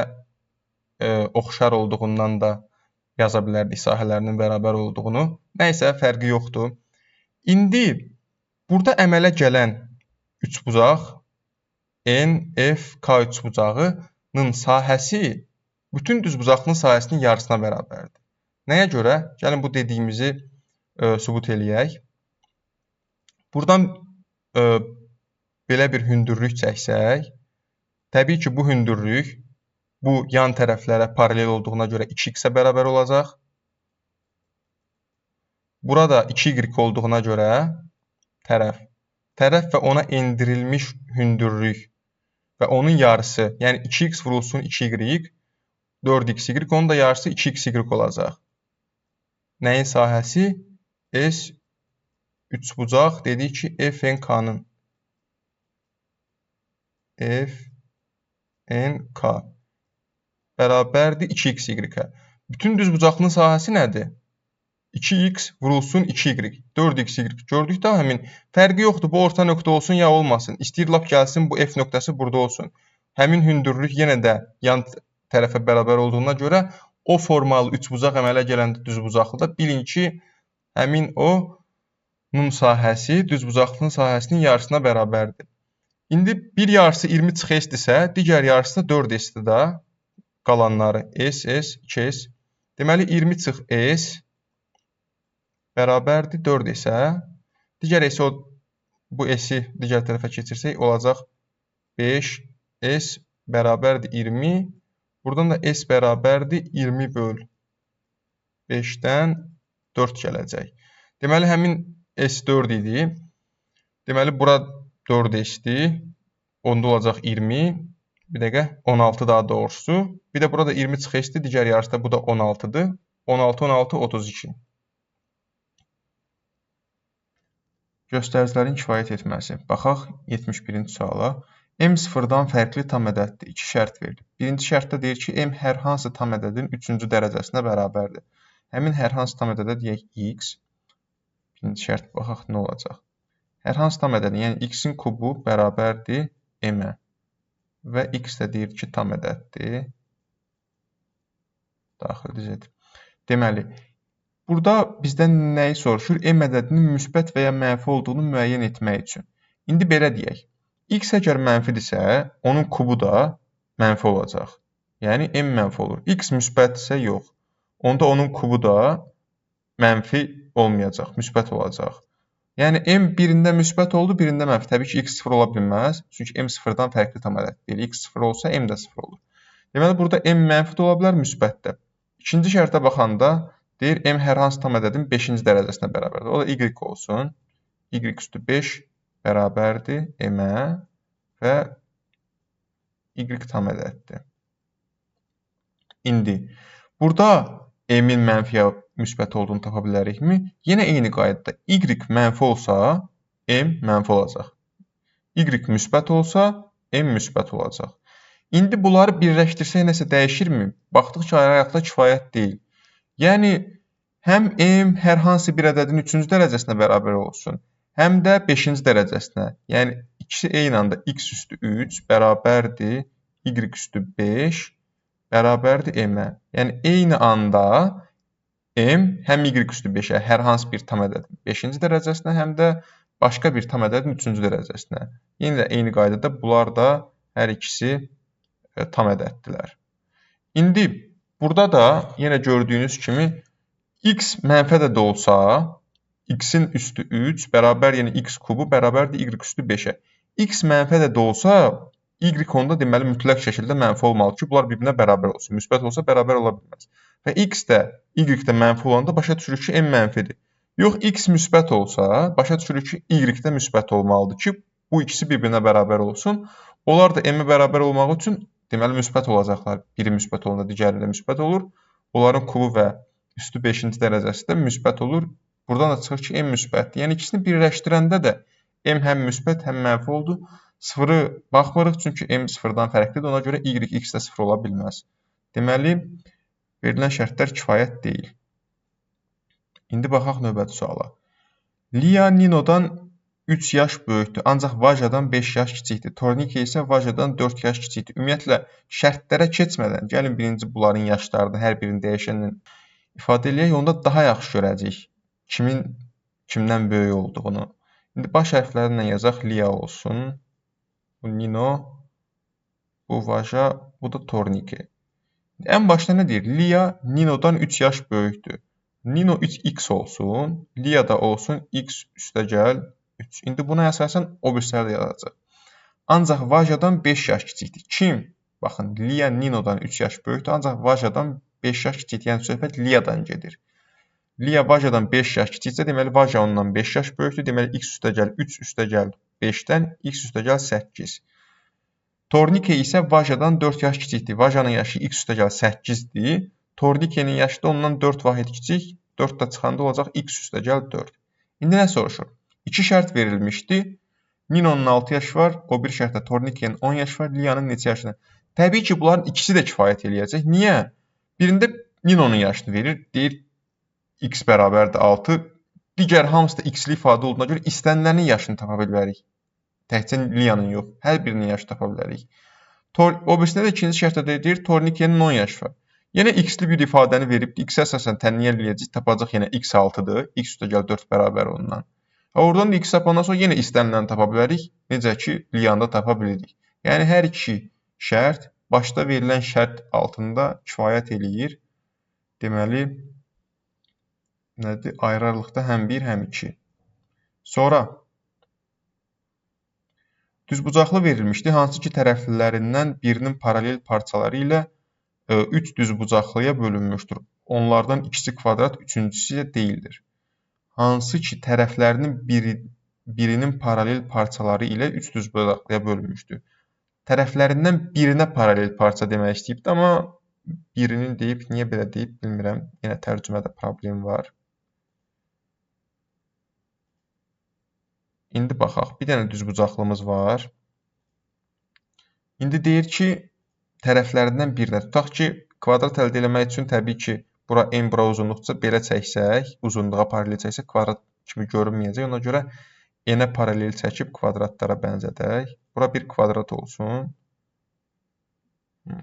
oxşar olduğundan da yaza bilərdik sahələrinin bərabər olduğunu. Nəysə, fərqi yoxdur. İndi, burada əmələ gələn üçbucaq, NFK üçbucağının sahəsi bütün düzbucaqlının sahəsinin yarısına bərabərdir. Nəyə görə? Gəlin, bu dediyimizi sübut eləyək. Buradan belə bir hündürlük çəksək, təbii ki, bu hündürlük bu yan tərəflərə paralel olduğuna görə 2x-ə bərabər olacaq. Burada 2y olduğuna görə tərəf və ona endirilmiş hündürlük və onun yarısı, yəni 2x vurulsun 2y, 4xy, onun da yarısı 2xy olacaq. Nəyin sahəsi? S üçbucaq dedik ki, FNK-nın. FNK bərabərdir 2xy-ə. Bütün düzbucaqlının sahəsi nədir? 2x vurulsun 2y, 4xy. Gördük də həmin fərqi yoxdur. Bu orta nöqtə olsun ya olmasın. İstəyir lap gəlsin bu F nöqtəsi burada olsun. Həmin hündürlük yenə də yan tərəfə bərabər olduğuna görə o formalı üçbucaq əmələ gələndə düzbucaqlıda bilin ki, həmin onun sahəsi düzbucaqlının sahəsinin yarısına bərabərdir. İndi bir yarısı 20 çıx S-dirsə, digər yarısı da 4S-dir da qalanları. S, 2S. Deməli, 20 çıx S bərabərdir 4S-ə. Digər S, bu S-i digər tərəfə keçirsək, olacaq 5S bərabərdir 20. Buradan da S bərabərdir 20 böl 5-dən 4 gələcək. Deməli, həmin S 4 idi. Deməli, bura 4S-dir. Onda olacaq 20. Bir dəqiqə, 16 daha doğrusu. Bir də burada 20 çıx S-dir. Digər yarısda bu da 16-dır. 16, 16, 32. Göstəricilərin kifayət etməsi. Baxaq 71-ci suala. M sıfırdan fərqli tam ədəddir. İki şərt verilir. Birinci şərtdə deyir ki, M hər hansı tam ədədin 3-cü dərəcəsinə bərabərdir. Həmin hər hansı tam ədədə deyək x. Birinci şərt baxaq nə olacaq. Hər hansı tam ədədin, yəni x-in kubu bərabərdir m-ə. Və x də deyir ki, tam ədəddir. Daxil edin. Deməli, burada bizdən nəyi soruşur? M ədədinin müsbət və ya mənfi olduğunu müəyyən etmək üçün. İndi belə deyək. X əgər mənfidirsə, onun kubu da mənfi olacaq. Yəni m mənfi olur. X müsbətdirsə yox. Onda onun kubu da mənfi olmayacaq, müsbət olacaq. Yəni m birində müsbət oldu, birində mənfi. Təbii ki, x 0 ola bilməz. Çünki m sıfırdan fərqli tam ədəddir. X 0 olsa m də 0 olur. Deməli burada m mənfi də ola bilər, müsbət də. İkinci şərtə baxanda deyir m hər hansı tam ədədin 5-ci dərəcəsinə bərabərdir. O da y olsun. Y üstü 5 bərabərdir m-ə və y tam ədəddir. İndi burada m-in mənfi ya müsbət olduğunu tapa bilərikmi? Yenə eyni qaydada y mənfi olsa m mənfi olacaq. Y müsbət olsa m müsbət olacaq. İndi bunları birləşdirsək nəsə dəyişirmi? Baxdıq ki, ayaqda kifayət deyil. Yəni həm m hər hansı bir ədədin 3-cü dərəcəsinə bərabər olsun, həm də 5-ci dərəcəsinə. Yəni ikisi eyni anda x üstü 3 bərabərdir y üstü 5 bərabərdir m-ə. Yəni eyni anda m həm y üstü 5-ə hər hansı bir tam ədədin 5-ci dərəcəsinə, həm də başqa bir tam ədədin 3-cü dərəcəsinə. Yenə də eyni qaydada bunlar da hər ikisi tam ədəddirlər. İndi burada da yenə gördüyünüz kimi x mənfi ədəd olsa, x-in üstü 3 bərabər, yəni x kubu bərabərdir y üstü 5-ə. X mənfi ədəd olsa, y onda deməli mütləq şəkildə mənfi olmalı ki, bunlar bir-birinə bərabər olsun. Müsbət olsa bərabər ola bilməz. Və x də y də mənfi olanda başa düşürük ki, m mənfidir. Yox, x müsbət olsa, başa düşürük ki, y də müsbət olmalıdır ki, bu ikisi bir-birinə bərabər olsun. Onlar da m-ə bərabər olmaq üçün deməli müsbət olacaqlar. Biri müsbət olanda digəri də müsbət olur. Onların kubu və üstü 5-ci dərəcəsi də müsbət olur. Buradan da çıxır ki, m müsbətdir. Yəni ikisini birləşdirəndə də m həm müsbət, həm mənfi oldu. Sıfırı baxmırıq çünki m sıfırdan fərqlidir. Ona görə y x də 0 ola bilməz. Deməli, verilən şərtlər kifayət deyil. İndi baxaq növbəti suala. Lia Ninodan 3 yaş böyükdür, ancaq Vajadan 5 yaş kiçikdir. Tornike isə Vajadan 4 yaş kiçikdir. Ümumiyyətlə, şərtlərə keçmədən, gəlin birinci bunların yaşlarını hər birini dəyişənlə ifadə eləyək, onda daha yaxşı görəcəyik kimin kimdən böyük olduğunu. İndi baş hərflərlə yazaq, Lia olsun, bu Nino, bu Vaja, bu da Tornike. Ən başda nə deyir? Lia Ninodan 3 yaş böyükdür. Nino 3x olsun, Lia da olsun x üstəgəl 3. İndi buna əsasən o birisləri də yazacaq. Ancaq Vajadan 5 yaş kiçikdir. Kim? Baxın, Lia Ninodan 3 yaş böyükdür, ancaq Vajadan 5 yaş kiçikdir. Yəni söhbət Liadan gedir. Lia Vajadan 5 yaş kiçiksə, deməli Vaja ondan 5 yaş böyükdür. Deməli x üstəgəl 3 üstəgəl 5-dən x üstəgəl 8. Tornike isə Vajadan 4 yaş kiçikdir. Vajanın yaşı x üstəgəl 8-dir. Tornikenin yaşı da ondan 4 vahid kiçik. 4 da çıxanda olacaq x üstəgəl 4. İndi nə soruşur? 2 şərt verilmişdi. Nino'nun 6 yaşı var, o bir şərtdə Tornike'nin 10 yaşı var, Lia'nın neçə yaşını? Təbii ki, bunların ikisi də kifayət eləyəcək. Niyə? Birində Nino'nun yaşını verir, deyir x bərabərdir 6. Digər hamısı da x-li ifadə olduğuna görə istəniləninin yaşını tapa bilərik. Təkcə Lia'nın yox, hər birinin yaşını tapa bilərik. O birisində də ikinci şərtdə deyir Tornike'nin 10 yaşı var. Yenə x-li bir ifadəni verib, x-ə əsasən tənniyə eləyəcək, tapacaq yenə x 6-dır, x üstəgəl 4 bərabər ondan. Oradan da x tapandan sonra yenə istəniləni tapa bilərik, necə ki, Lia'nda tapa bilirik. Yəni, hər iki şərt başda verilən şərt altında kifayət eləyir. Deməli, nədir? Ayrı-ayrılıqda həm 1, həm 2. Sonra, düzbucaqlı verilmişdi, hansı ki, tərəflərindən birinin paralel parçaları ilə 3 düzbucaqlıya bölünmüşdür. Onlardan ikisi kvadrat, üçüncüsü isə deyildir. Hansı ki, tərəflərinin birinin paralel parçaları ilə 3 düzbucaqlıya bölünmüşdür. Tərəflərindən birinə paralel parça demək istəyibdi, amma birinin deyib, niyə belə deyib, bilmirəm. Yenə tərcümədə problem var. İndi baxaq, bir dənə düzbucaqlımız var. İndi deyir ki, tərəflərindən birinə. Tutaq ki, kvadrat əldə etmək üçün təbii ki, bura n, bura uzunluqsa belə çəksək, uzunluğa paralel çəksək, kvadrat kimi görünməyəcək. Ona görə n-ə paralel çəkib kvadratlara bənzədək. Bura bir kvadrat olsun.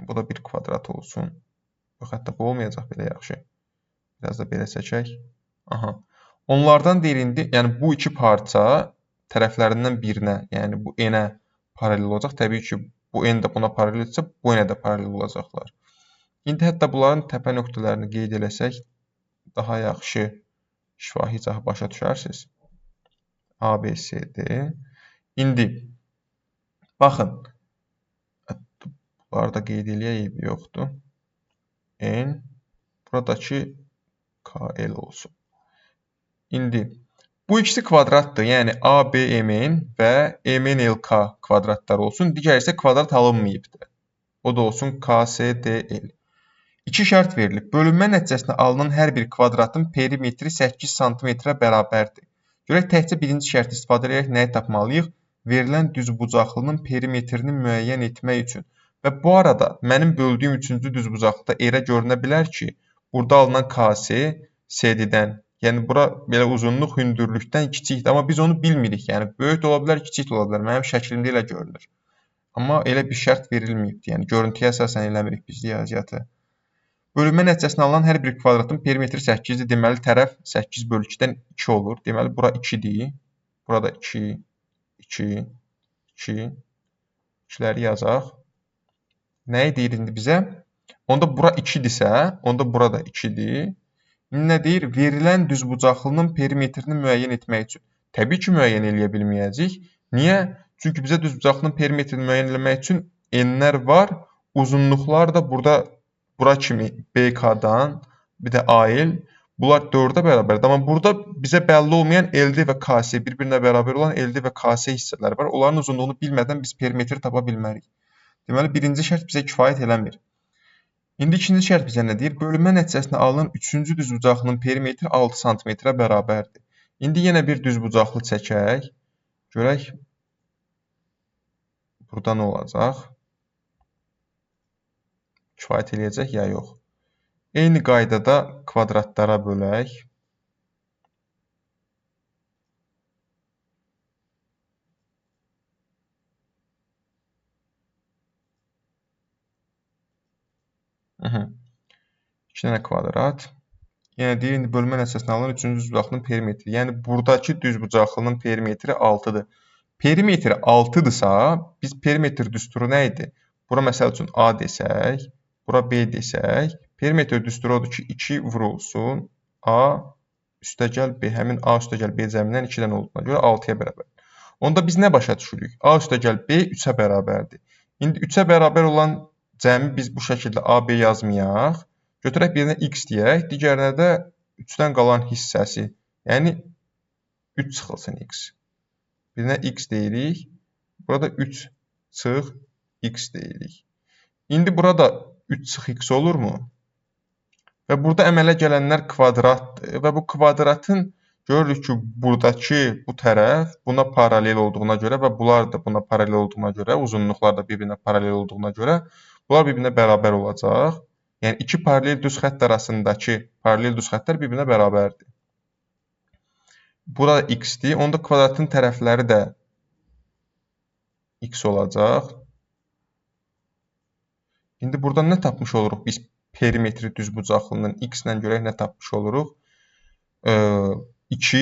Bu da bir kvadrat olsun. Yox, hətta bu olmayacaq belə yaxşı. Biraz da belə çəkək. Aha. Onlardan deyir indi, yəni bu iki parça tərəflərindən birinə, yəni bu n-ə paralel olacaq. Təbii ki, bu n də buna paraleldirsə, bu n-ə də paralel olacaqlar. İndi hətta bunların təpə nöqtələrini qeyd eləsək, daha yaxşı şifahi izahı başa düşərsiniz. A, B, C, D. İndi, baxın, bunları da qeyd eləyək, yoxdur. N, buradakı KL olsun. İndi, bu ikisi kvadratdır, yəni ABMN və MNLK kvadratlar olsun. Digər isə kvadrat alınmayıbdır. O da olsun KSDL. İki şərt verilib. Bölünmə nəticəsində alınan hər bir kvadratın perimetri 8 sm-ə bərabərdir. Görək, təkcə birinci şərti istifadə edərək nəyi tapmalıyıq? Verilən düzbucaqlının perimetrini müəyyən etmək üçün. Və bu arada mənim böldüyüm üçüncü düzbucaqlıda elə görünə bilər ki, burada alınan KS CD-dən, yəni bura belə uzunluq hündürlükdən kiçikdir. Amma biz onu bilmirik. Yəni böyük də ola bilər, kiçik də ola bilər. Mənim şəklimdə elə görünür. Amma elə bir şərt verilməyibdir. Yəni görüntüyə əsasən eləmirik biz riyaziyyatı. Bölünmə nəticəsində alınan hər bir kvadratın perimetri 8-dir. Deməli, tərəf 8 bölü 2-dən 2 olur. Deməli, bura 2-dir. Burada 2, 2, 2. 2-ləri yazaq. Nəyi deyir indi bizə? Onda bura 2-dirsə, onda bura da 2-dir. İndi nə deyir? Verilən düzbucaqlının perimetrini müəyyən etmək üçün. Təbii ki, müəyyən eləyə bilməyəcəyik. Niyə? Çünki bizə düzbucaqlının perimetrini müəyyən etmək üçün n-lər var. Uzunluqlar da burada bura kimi BK-dan, bir də AL, bunlar 4-ə bərabərdir. Amma burada bizə bəlli olmayan LD və KS, bir-birinə bərabər olan LD və KS hissələri var. Onların uzunluğunu bilmədən biz perimetri tapa bilmərik. Deməli, birinci şərt bizə kifayət eləmir. İndi ikinci şərt bizə nə deyir? Bölünmə nəticəsində alınan üçüncü düzbucaqlının perimetri 6 sm-ə bərabərdir. İndi yenə bir düzbucaqlı çəkək. Görək, burada nə olacaq? Kifayət eləyəcək ya yox. Eyni qaydada kvadratlara bölək. İki dənə kvadrat. Yəni deyir, indi bölünmə nəticəsində alınan üçüncü düzbucaqlının perimetri. Yəni buradakı düzbucaqlının perimetri 6-dır. Perimetri 6-dırsa, biz perimetr düsturu nə idi? Bura məsəl üçün A desək, bura B desək, perimetr düsturu odur ki, 2 vurulsun A üstəgəl B. Həmin A üstəgəl B cəmindən 2-dən olduğuna görə 6-ya bərabər. Onda biz nə başa düşürük? A üstəgəl B 3-ə bərabərdir. İndi 3-ə bərabər olan cəmi biz bu şəkildə AB yazmayaq. Götürək birinə X deyək, digərinə də 3-dən qalan hissəsi. Yəni 3 çıxılsın X. Birinə X deyirik. Burada 3 çıx X deyirik. İndi burada 3 çıx X olurmu? Və burada əmələ gələnlər kvadratdır. Və bu kvadratın görürük ki, buradakı bu tərəf buna paralel olduğuna görə və bunlar da buna paralel olduğuna görə, uzunluqlar da bir-birinə paralel olduğuna görə bunlar bir-birinə bərabər olacaq. Yəni, iki paralel düz xətt arasındakı paralel düz xəttlər bir-birinə bərabərdir. Burada X-dir. Onda kvadratın tərəfləri də X olacaq. İndi buradan nə tapmış oluruq? Biz perimetri düzbucaqlının X-lə görək nə tapmış oluruq? 2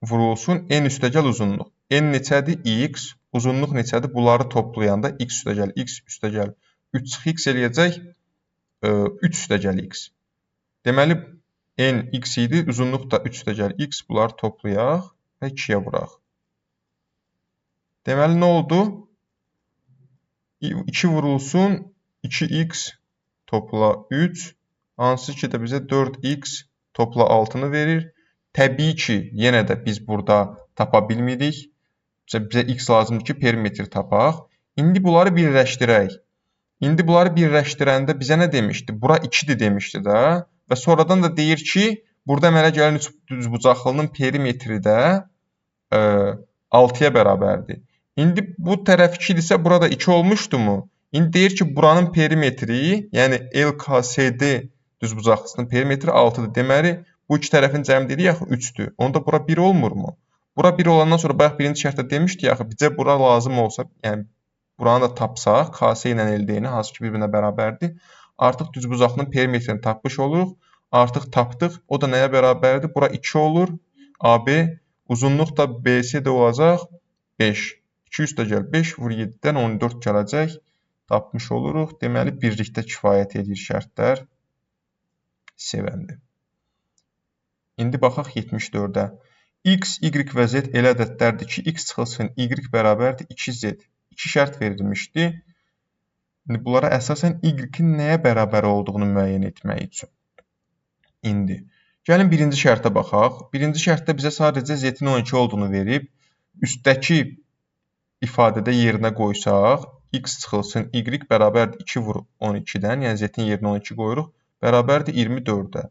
vurulsun N üstəgəl uzunluq. N neçədir? X. Uzunluq neçədir? Bunları toplayanda X üstəgəl 3 çıx X eləyəcək 3 üstəgəl X. Deməli, N X idi. Uzunluq da 3 üstəgəl X. Bunları toplayaq və 2-yə vuraq. Deməli, nə oldu? 2 vurulsun 2x topla 3, hansı ki də bizə 4x topla 6-nı verir. Təbii ki, yenə də biz burada tapa bilmirik. Bizə x lazımdır ki, perimetri tapaq. İndi bunları birləşdirək. İndi bunları birləşdirəndə bizə nə demişdi? Bura 2-dir demişdi də. Və sonradan da deyir ki, burada əmələ gələn düzbucaqlının perimetri də 6-ya bərabərdir. İndi bu tərəf 2-dirsə, burada 2 olmuşdumu? İndi deyir ki, buranın perimetri, yəni LKSD düzbucaqlısının perimetri 6-dır. Deməli, bu iki tərəfin cəmi deyirik axı 3-dür. Onda bura 1 olmurmu? Bura 1 olandan sonra bayaq birinci şərtdə demişdik axı, bizə bura lazım olsa, yəni buranı da tapsaq, KS ilə LD-ni, hansı ki bir-birinə bərabərdir. Artıq düzbucaqlının perimetrini tapmış oluruq. Artıq tapdıq. O da nəyə bərabərdir? Bura 2 olur. AB uzunluq da BC də olacaq 5. 2 üstəgəl 5 vur 7-dən 14 gələcək. Tapmış oluruq. Deməli, birlikdə kifayət edir şərtlər. Sevəndi. İndi baxaq 74-ə. X, Y və Z elə ədədlərdir ki, X çıxılsın Y bərabərdir 2Z. 2 şərt verilmişdi. İndi bunlara əsasən Y-in nəyə bərabər olduğunu müəyyən etmək üçün. İndi gəlin birinci şərtə baxaq. Birinci şərtdə bizə sadəcə Z-in 12 olduğunu verib. Üstdəki ifadədə yerinə qoysaq, X çıxılsın Y bərabərdir 2 vur 12-dən, yəni Z-in yerinə 12 qoyuruq, bərabərdir 24-ə.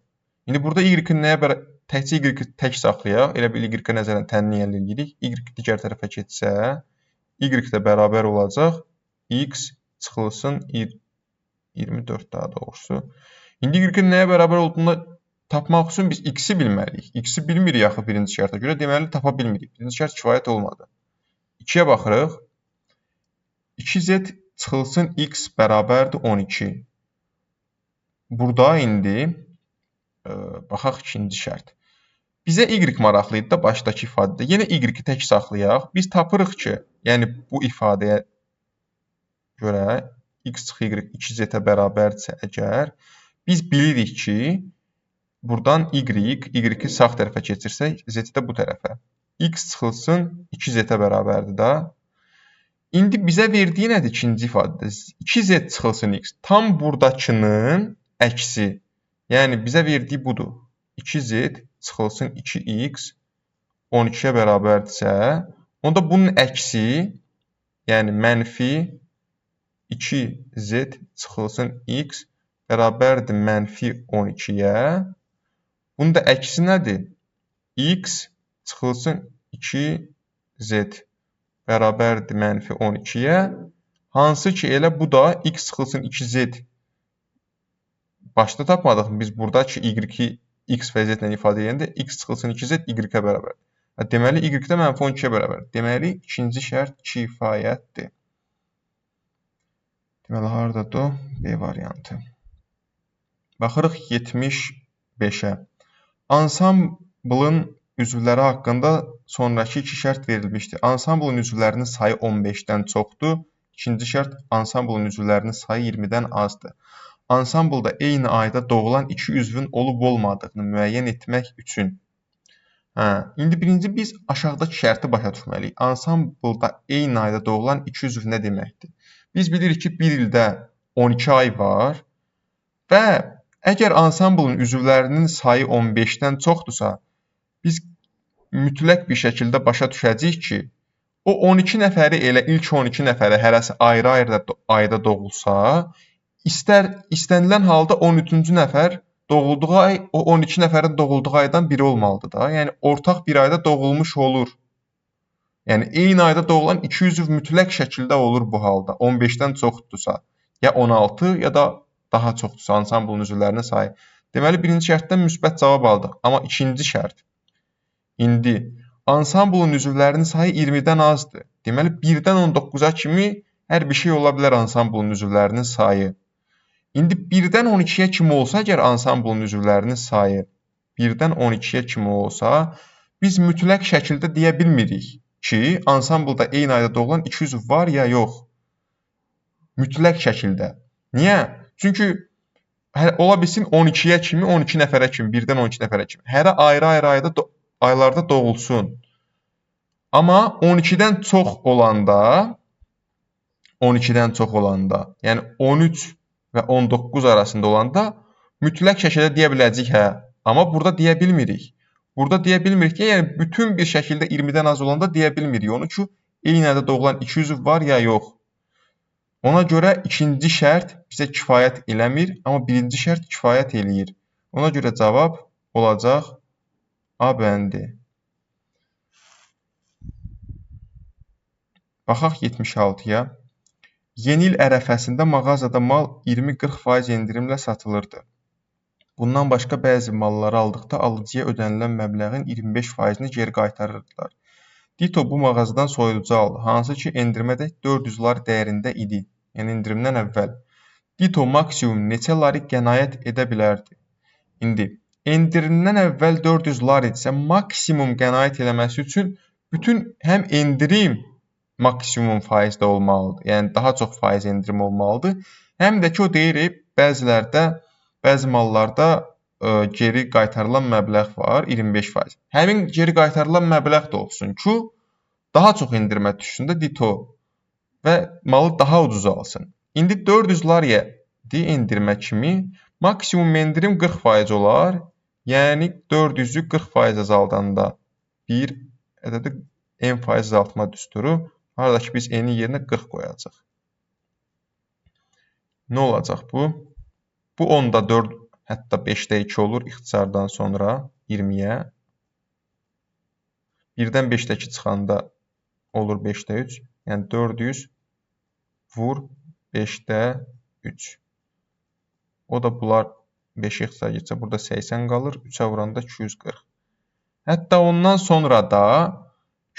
İndi burada Y-in nəyə bərabər, təkcə Y-i tək saxlayaq, elə bil Y-ə nəzərən təmin edirik. Y digər tərəfə keçsə, Y də bərabər olacaq, X çıxılsın 24 daha doğrusu. İndi Y-in nəyə bərabər olduğunu tapmaq üçün biz X-i bilməliyik. X-i bilmirik axı birinci şərtə görə, deməli tapa bilmirik. Birinci şərt kifayət olmadı. 2-yə baxırıq. 2Z çıxılsın X bərabərdir 12. Burada indi baxaq ikinci şərt. Bizə Y maraqlı idi da başdakı ifadədə. Yenə Y-i tək saxlayaq. Biz tapırıq ki, yəni bu ifadəyə görə X çıx Y 2Z-ə bərabərdirsə əgər, biz bilirik ki, buradan Y-i sağ tərəfə keçirsək, Z-i də bu tərəfə. X çıxılsın 2Z-ə bərabərdir da. İndi bizə verdiyi nədir ikinci ifadədə? 2Z çıxılsın X. Tam buradakının əksi. Yəni bizə verdiyi budur. 2Z çıxılsın 2X 12-yə bərabərdirsə, onda bunun əksi, yəni mənfi 2Z çıxılsın X bərabərdir mənfi 12-yə. Bunun da əksi nədir? X çıxılsın 2Z bərabərdir mənfi 12-yə. Hansı ki, elə bu da X çıxılsın 2Z başda tapmadıq. Biz buradakı Y-i X və Z ilə ifadə edəndə X çıxılsın 2Z Y-ə bərabər. Deməli, Y də mənfi 12-yə bərabər. Deməli, ikinci şərt kifayətdir. Deməli, haradadır? B variantı. Baxırıq 75-ə. Ansamblın üzvləri haqqında sonrakı iki şərt verilmişdir. Ansamblın üzvlərinin sayı 15-dən çoxdur. İkinci şərt, ansamblın üzvlərinin sayı 20-dən azdır. Ansamblda eyni ayda doğulan iki üzvün olub-olmadığını müəyyən etmək üçün. İndi birinci biz aşağıdakı şərti başa düşməliyik. Ansamblda eyni ayda doğulan iki üzv nə deməkdir? Biz bilirik ki, bir ildə 12 ay var və əgər ansamblın üzvlərinin sayı 15-dən çoxdursa, biz mütləq bir şəkildə başa düşəcəyik ki, o 12 nəfəri elə ilk 12 nəfəri hərəsi ayrı-ayrı ayda doğulsa, istənilən halda 13-cü nəfər doğulduğu ay o 12 nəfərin doğulduğu aydan biri olmalıdır da. Yəni ortaq bir ayda doğulmuş olur. Yəni eyni ayda doğulan iki üzv mütləq şəkildə olur bu halda. 15-dən çoxdursa, ya 16 ya da daha çoxdursa ansamblın üzvlərinin sayı. Deməli birinci şərtdən müsbət cavab aldıq. Amma ikinci şərt. İndi ansamblın üzvlərinin sayı 20-dən azdır. Deməli 1-dən 19-a kimi hər bir şey ola bilər ansamblın üzvlərinin sayı. İndi 1-dən 12-yə kimi olsa, əgər ansamblın üzvlərinin sayı 1-dən 12-yə kimi olsa, biz mütləq şəkildə deyə bilmirik ki, ansamblda eyni ayda doğulan iki üzv var ya yox. Mütləq şəkildə. Niyə? Çünki ola bilsin 12-yə kimi, 12 nəfərə kimi, 1-dən 12 nəfərə kimi. Hərə ayrı-ayrı aylarda doğulsun. Amma 12-dən çox olanda, yəni 13 və 19 arasında olanda mütləq şəkildə deyə biləcəyik hə. Amma burada deyə bilmirik. Burada deyə bilmirik ki, yəni bütün bir şəkildə 20-dən az olanda deyə bilmirik onu ki, eyni ayda doğulan iki üzv var ya yox. Ona görə ikinci şərt bizə kifayət eləmir, amma birinci şərt kifayət eləyir. Ona görə cavab olacaq A bəndi. Baxaq 76-ya. Yeni il ərəfəsində mağazada mal 20-40% endirimlə satılırdı. Bundan başqa bəzi malları aldıqda alıcıya ödənilən məbləğin 25%-ni geri qaytarırdılar. Dito bu mağazadan soyuducu aldı, hansı ki endirmədək 400 lari dəyərində idi. Yəni endirimdən əvvəl. Dito maksimum neçə lari qənaət edə bilərdi? İndi endirimdən əvvəl 400 lari isə maksimum qənaət eləməsi üçün bütün həm endirim maksimum faizdə olmalıdır. Yəni daha çox faiz endirim olmalıdır. Həm də ki o deyir, bəzi mallarda geri qaytarılan məbləğ var, 25%. Həmin geri qaytarılan məbləğ də olsun ki, daha çox endirimə düşsün də Dito və malı daha ucuz alsın. İndi 400 lariyə endirmə kimi maksimum endirim 40% olar. Yəni 400-ü 40% azaldanda bir ədədi n faiz azaltma düsturu. Haradakı biz n-in yerinə 40 qoyacaq. Nə olacaq bu? Bu 10-da 4, hətta 5-də 2 olur ixtisardan sonra 20-yə. 1-dən 5-dəki çıxanda olur 5-də 3. Yəni 400 vur 5-də 3. O da bunlar 5-ə ixtisar getsə, burada 80 qalır. 3-ə vuranda 240. Hətta ondan sonra da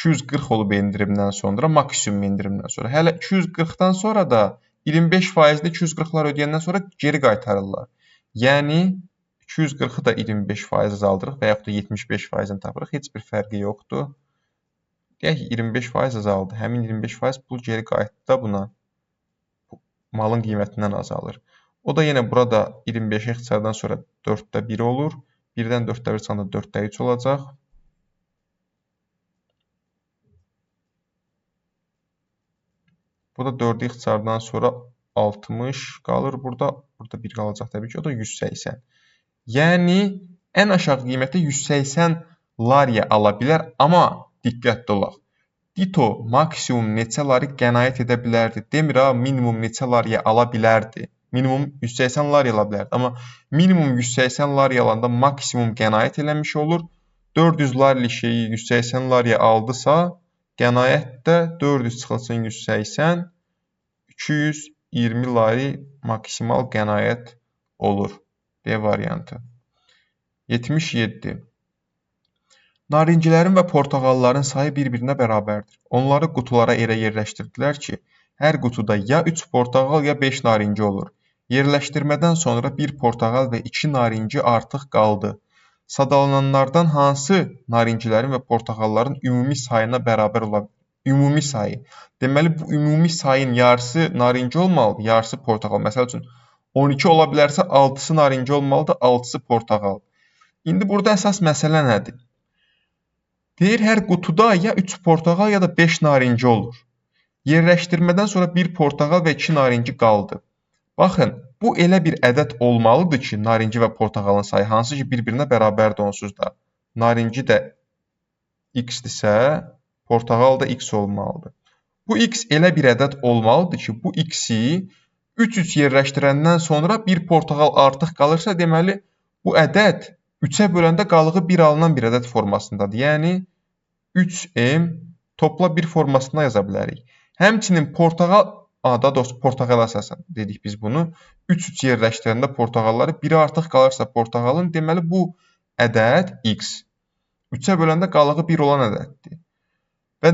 240 olub endirimdən sonra, maksimum endirimdən sonra. Hələ 240-dan sonra da 25%-ni 240-lar ödəyəndən sonra geri qaytarırlar. Yəni 240-ı da 25% azaldırıq və yaxud da 75%-ni tapırıq. Heç bir fərqi yoxdur. Deyək ki, 25% azaldı. Həmin 25% pul geri qayıtdı da buna. Malın qiymətindən azalır. O da yenə burada 25 ixtisardan sonra 4-də 1 olur. 1-dən 4-də 1 çıxanda 4-də 3 olacaq. Bu da 4 ixtisardan sonra 60 qalır burada. Burada 1 qalacaq təbii ki. O da 180. Yəni, ən aşağı qiymətə 180 lariyə ala bilər. Amma diqqətli olaq. Dito maksimum neçə lari qənaət edə bilərdi? Demir ha, minimum neçə lariyə ala bilərdi? Minimum 180 lariyə ala bilərdi. Amma minimum 180 lariyə alanda maksimum qənaət eləmiş olur. 400 larilik şeyi 180 lariyə aldısa, qənaətdə 400 çıxılsın 180, 220 lari maksimal qənaət olur. D variantı. 77. Narincilərin və portağalların sayı bir-birinə bərabərdir. Onları qutulara elə yerləşdirdilər ki, hər qutuda ya 3 portağal ya 5 narinci olur. Yerləşdirmədən sonra 1 portağal və 2 narinci artıq qaldı. Sadalananlardan hansı narincilərin və portağalların ümumi sayına bərabər ola bilər? Ümumi sayı. Deməli, bu ümumi sayın yarısı narinci olmalıdır, yarısı portağal. Məsəl üçün, 12 ola bilərsə, 6-sı narinci olmalıdır, 6-sı portağal. İndi burada əsas məsələ nədir? Deyir, hər qutuda ya 3 portağal ya da 5 narinci olur. Yerləşdirmədən sonra 1 portağal və 2 narinci qaldı. Baxın, bu elə bir ədəd olmalıdır ki, narinci və portağalın sayı, hansı ki, bir-birinə bərabərdir onsuz da. Narinci də x-dirsə, portağal da x olmalıdır. Bu x elə bir ədəd olmalıdır ki, bu x-i 3 yerləşdirəndən sonra 1 portağal artıq qalırsa, deməli, bu ədəd 3-ə böləndə qalığı 1 alınan bir ədəd formasındadır. Yəni, 3m topla 1 formasında yaza bilərik. Həmçinin portağal, daha doğrusu portağal əsasən dedik biz bunu, 3 yerləşdirəndə portağalları 1 artıq qalırsa portağalın, deməli, bu ədəd x. 3-ə böləndə qalığı 1 olan ədəddir. Və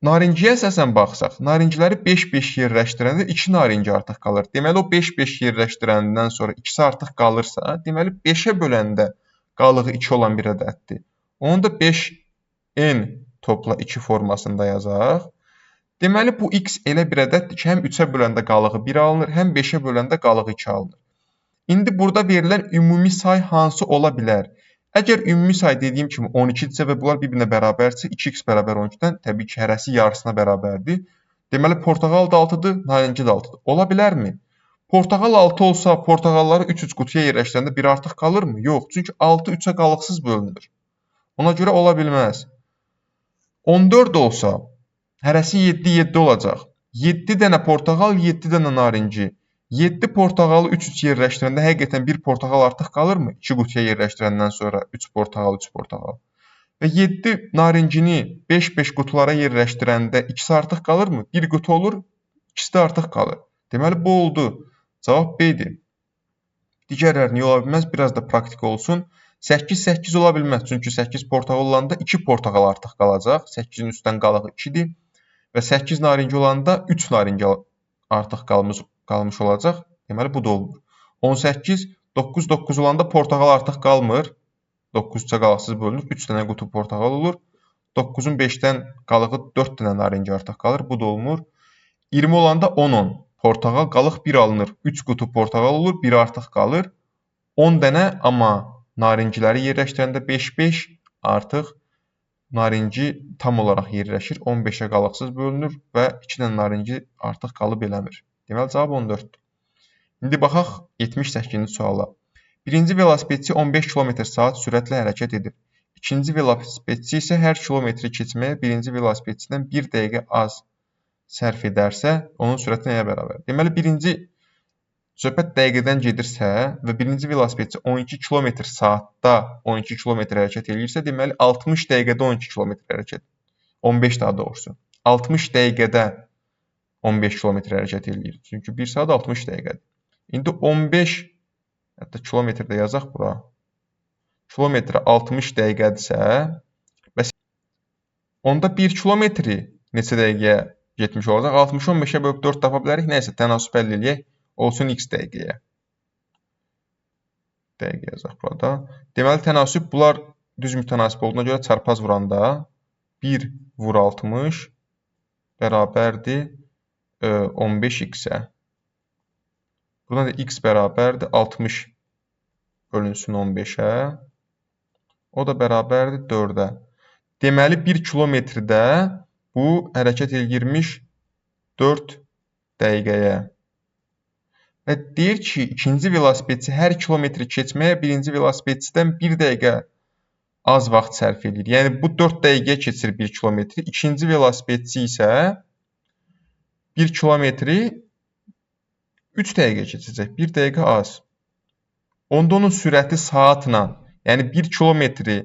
narinciyə əsasən baxsaq, narinciləri 5-5 yerləşdirəndə 2 narinci artıq qalır. Deməli, o 5-5 yerləşdirəndən sonra 2-si artıq qalırsa, deməli, 5-ə böləndə qalığı 2 olan bir ədəddir. Onu da 5n topla 2 formasında yazaq. Deməli, bu x elə bir ədəddir ki, həm 3-ə böləndə qalığı 1 alınır, həm 5-ə böləndə qalığı 2 alınır. İndi burada verilən ümumi say hansı ola bilər? Əgər ümumi say dediyim kimi 12-dirsə və bunlar bir-birinə bərabərdirsə, 2x bərabər 12-dən təbii ki, hərəsi yarısına bərabərdir. Deməli, portağal da 6-dır, narinci də 6-dır. Ola bilərmi? Portağal 6 olsa, portağalları 3-3 qutuya yerləşdirəndə 1 artıq qalırmı? Yox, çünki 6 3-ə qalıqsız bölünür. Ona görə ola bilməz. 14 olsa, hərəsi 7-7 olacaq. 7 dənə portağal, 7 dənə narinci. 7 portağalı 3-3 yerləşdirəndə həqiqətən 1 portağal artıq qalırmı? 2 qutuya yerləşdirəndən sonra 3 portağal, 3 portağal. Və 7 narincini 5-5 qutulara yerləşdirəndə ikisi artıq qalırmı? 1 qutu olur, İkisi də artıq qalır. Deməli, bu oldu. Cavab B-dir. Digərlərini ola bilməz, biraz da praktik olsun. 8 ola bilməz, çünki 8 portağal olanda 2 portağal artıq qalacaq. 8-in üstdən qalığı 2-dir. Və 8 narinci olanda 3 narinci artıq qalmış olacaq. Deməli, bu da olmur. 18, 9 olanda portağal artıq qalmır. 9-ca qalıqsız bölünür. 3 dənə qutu portağal olur. 9-un 5-dən qalığı 4 dənə narinci artıq qalır. Bu da olmur. 20 olanda 10. Portağal qalıq 1 alınır. 3 qutu portağal olur. 1 artıq qalır. 10 dənə, amma narinciləri yerləşdirəndə 5 artıq narinci tam olaraq yerləşir. 15-ə qalıqsız bölünür və 2 dənə narinci artıq qalıb eləmir. Deməli, cavab 14-dür. İndi baxaq 78-ci suala. Birinci velosipedçi 15 km/saat sürətlə hərəkət edir. İkinci velosipedçi isə hər kilometri keçməyə birinci velosipedçidən 1 dəqiqə az sərf edərsə, onun sürəti nəyə bərabər? Deməli, birinci söhbət dəqiqədən gedirsə və birinci velosipedçi 12 km/saatda 12 km hərəkət edirsə, deməli 60 dəqiqədə 12 km hərəkət. 15 daha doğrusu. 60 dəqiqədə 15 km hərəkət edir. Çünki 1 saat 60 dəqiqədir. İndi 15, hətta kilometrdə yazaq bura. Kilometrə 60 dəqiqədirsə, bəs onda 1 kilometri neçə dəqiqəyə getmiş olacaq? 60-ı 15-ə bölüb 4 tapa bilərik. Nəysə, tənasüb əldə eləyək. Olsun x dəqiqəyə. Dəqiqə yazaq burada. Deməli, tənasüb bunlar düz mütənasib olduğuna görə çarpaz vuranda 1 vur 60 bərabərdir 15x-ə. Buradan da x bərabərdir 60 bölünsün 15-ə. O da bərabərdir 4-ə. Deməli, 1 kilometrdə bu hərəkət eləyirmiş 4 dəqiqəyə. Və deyir ki, ikinci velosipedçi hər kilometri keçməyə birinci velosipedçidən 1 dəqiqə az vaxt sərf edir. Yəni, bu 4 dəqiqəyə keçir 1 kilometri. İkinci velosipedçi isə 1 kilometri 3 dəqiqə keçəcək. 1 dəqiqə az. Onda onun sürəti saatla, yəni 1 kilometri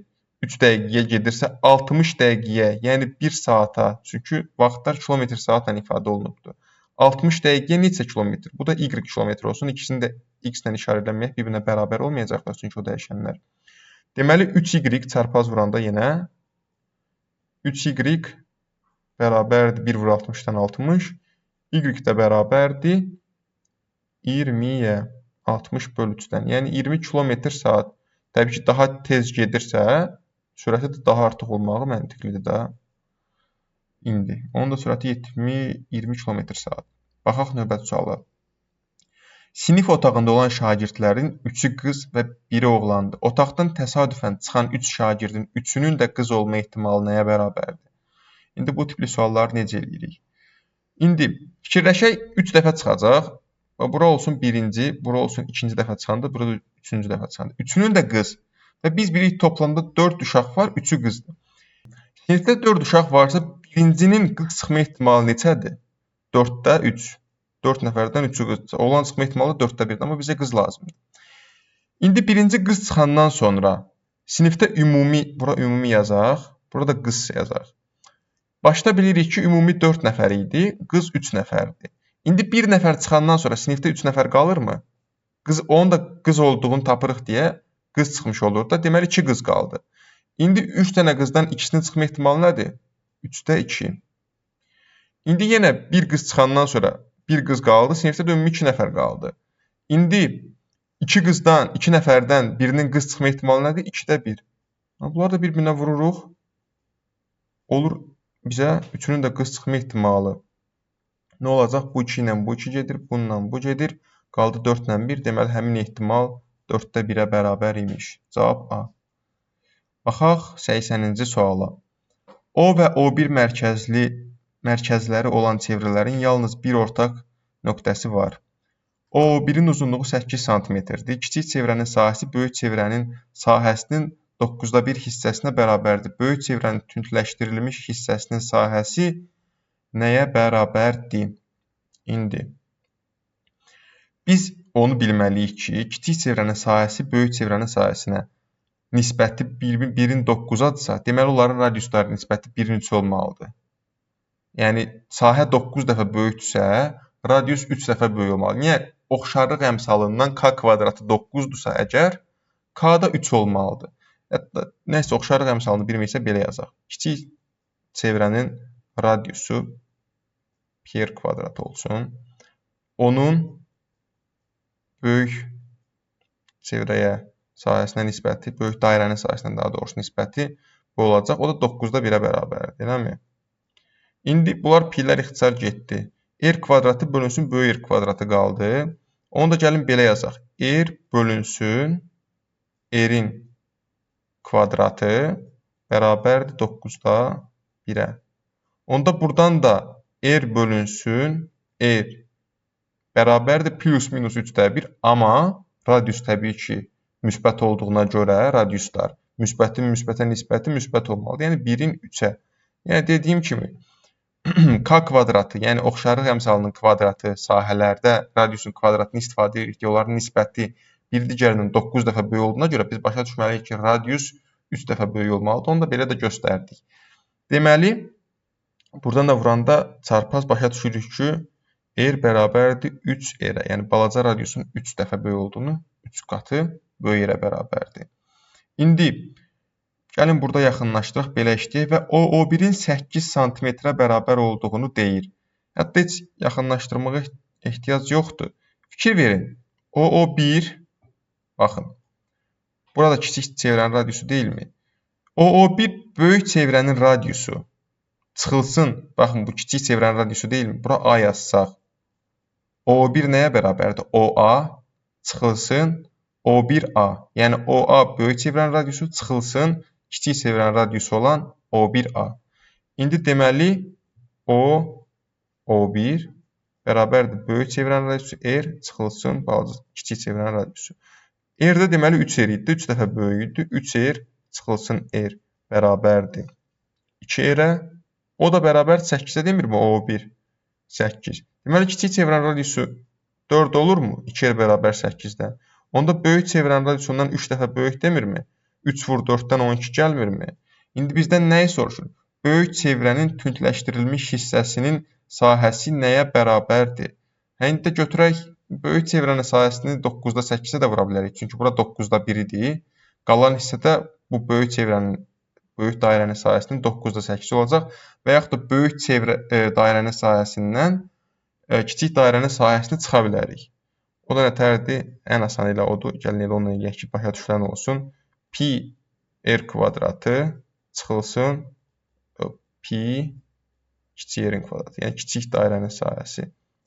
3 dəqiqəyə gedirsə 60 dəqiqəyə, yəni 1 saata, çünki vaxtlar kilometr saatla ifadə olunubdur. 60 dəqiqəyə neçə kilometr? Bu da y kilometr olsun. İkisini də x ilə işarələnməyək, bir-birinə bərabər olmayacaqlar, çünki o dəyişənlər. Deməli, 3y çarpaz vuranda yenə 3y bərabərdir 1 vur 60-dan 60. Y də bərabərdir 20-yə 60 bölü 3-dən. Yəni 20 km/saat. Təbii ki, daha tez gedirsə, sürəti də daha artıq olmağı məntiqlidir də. İndi. Onun da sürəti 20 km/saat. Baxaq növbəti suala. Sinif otağında olan şagirdlərin 3-ü qız və 1-i oğlandır. Otaqdan təsadüfən çıxan 3 şagirdin 3-ünün də qız olma ehtimalı nəyə bərabərdir? İndi bu tipli sualları necə edirik? İndi fikirləşək 3 dəfə çıxacaq. Bura olsun birinci, bura olsun ikinci dəfə çıxanda, burada üçüncü dəfə çıxanda. Üçünün də qız. Və biz bilirik toplamda 4 uşaq var, 3-ü qızdır. Sinifdə 4 uşaq varsa, birincinin qız çıxma ehtimalı neçədir? 4-də 3. 4 nəfərdən 3-ü qız. Oğlan çıxma ehtimalı 4-də 1-dir, amma bizə qız lazımdır. İndi birinci qız çıxandan sonra sinifdə bura ümumi yazaq, burada qız yazaq. Başda bilirik ki, ümumi 4 nəfər idi, qız 3 nəfərdir. İndi 1 nəfər çıxandan sonra sinifdə 3 nəfər qalırmı? Onun da qız olduğunu tapırıq deyə qız çıxmış olur da. Deməli 2 qız qaldı. İndi 3 dənə qızdan ikisinin çıxma ehtimalı nədir? 3-də 2. İndi yenə 1 qız çıxandan sonra 1 qız qaldı. Sinifdə də ümumi 2 nəfər qaldı. İndi 2 qızdan, 2 nəfərdən birinin qız çıxma ehtimalı nədir? 2-də 1. Bunları da bir-birinə vururuq. Olur bizə 3-ünün də qız çıxma ehtimalı. Nə olacaq? Bu 2 ilə bu 2 gedir, bununla bu gedir. Qaldı 4 ilə 1. Deməli, həmin ehtimal 4-də 1-ə bərabər imiş. Cavab A. Baxaq 80-ci suala. O və O1 mərkəzləri olan çevrələrin yalnız bir ortaq nöqtəsi var. O1-in uzunluğu 8 sm-dir. Kiçik çevrənin sahəsi böyük çevrənin sahəsinin 9-da 1 hissəsinə bərabərdir. Böyük çevrənin tündləşdirilmiş hissəsinin sahəsi nəyə bərabərdir? İndi biz onu bilməliyik ki, kiçik çevrənin sahəsi böyük çevrənin sahəsinə nisbəti 1-in 9-adırsa, deməli onların radiusları nisbəti 1-in 3 olmalıdır. Yəni sahə 9 dəfə böyükdürsə, radius 3 dəfə böyük olmalı. Niyə? Oxşarlıq əmsalından k kvadratı 9-dursa əgər, k da 3 olmalıdır. Hətta nəsə oxşarlıq əmsalını bilmirsə belə yazaq. Kiçik çevrənin radiusu pi r kvadrat olsun. Onun böyük çevrəyə sahəsinə nisbəti, böyük dairənin sahəsinə daha doğrusu nisbəti bu olacaq. O da 9-da 1-ə bərabərdir, eləmi? İndi bunlar pilər ixtisar getdi. R kvadratı bölünsün böyük R kvadratı qaldı. Onu da gəlin belə yazaq. R bölünsün R-in kvadratı bərabərdir 9-da 1-ə. Onda buradan da R bölünsün R bərabərdir plus minus 3-də 1. Amma radius təbii ki, müsbət olduğuna görə radiuslar müsbətin müsbətə nisbəti müsbət olmalıdır. Yəni 1-in 3-ə. Yəni dediyim kimi k kvadratı, yəni oxşarlıq əmsalının kvadratı sahələrdə radiusun kvadratını istifadə edirik ki, onların nisbəti bir digərindən 9 dəfə böyük olduğuna görə biz başa düşməliyik ki, radius 3 dəfə böyük olmalıdır. Onu da belə də göstərdik. Deməli, buradan da vuranda çarpaz başa düşürük ki, R bərabərdir 3R-ə. Yəni balaca radiusun 3 dəfə böyük olduğunu, 3 qatı böyük R-ə bərabərdir. İndi gəlin burada yaxınlaşdıraq, belə işləyək və O1-in 8 santimetrə bərabər olduğunu deyir. Hətta heç yaxınlaşdırmağa ehtiyac yoxdur. Fikir verin. O1, baxın, burada kiçik çevrənin radiusu deyilmi? O1 böyük çevrənin radiusu çıxılsın. Baxın, bu kiçik çevrənin radiusu deyilmi? Bura A yazsaq. O1 nəyə bərabərdir? OA çıxılsın O1A. Yəni OA böyük çevrənin radiusu çıxılsın kiçik çevrənin radiusu olan O1A. İndi deməli O1 bərabərdir böyük çevrənin radiusu R çıxılsın kiçik çevrənin radiusu. R də deməli 3R idi. 3 dəfə böyük idi. 3R çıxılsın R bərabərdir 2R-ə. O da bərabər 8-ə demirmi O1? 8. Deməli kiçik çevrənin radiusu 4 olurmu? 2R bərabər 8-dən. Onda böyük çevrənin radiusundan 3 dəfə böyük demirmi? 3 vur 4-dən 12 gəlmirmi? İndi bizdən nəyi soruşur? Böyük çevrənin tündləşdirilmiş hissəsinin sahəsi nəyə bərabərdir? İndi də götürək böyük çevrənin sahəsini 9-da 8-ə də vura bilərik. Çünki bura 9-da 1 idi. Qalan hissədə bu böyük dairənin sahəsinin 9-da 8 olacaq və yaxud da böyük dairənin sahəsindən kiçik dairənin sahəsini çıxa bilərik. O da nətərdir? Ən asan ilə odur. Gəlin elə onu eləyək ki, başa düşülən olsun. Pi R kvadratı çıxılsın pi kiçik R-in kvadratı. Yəni kiçik dairənin sahəsi.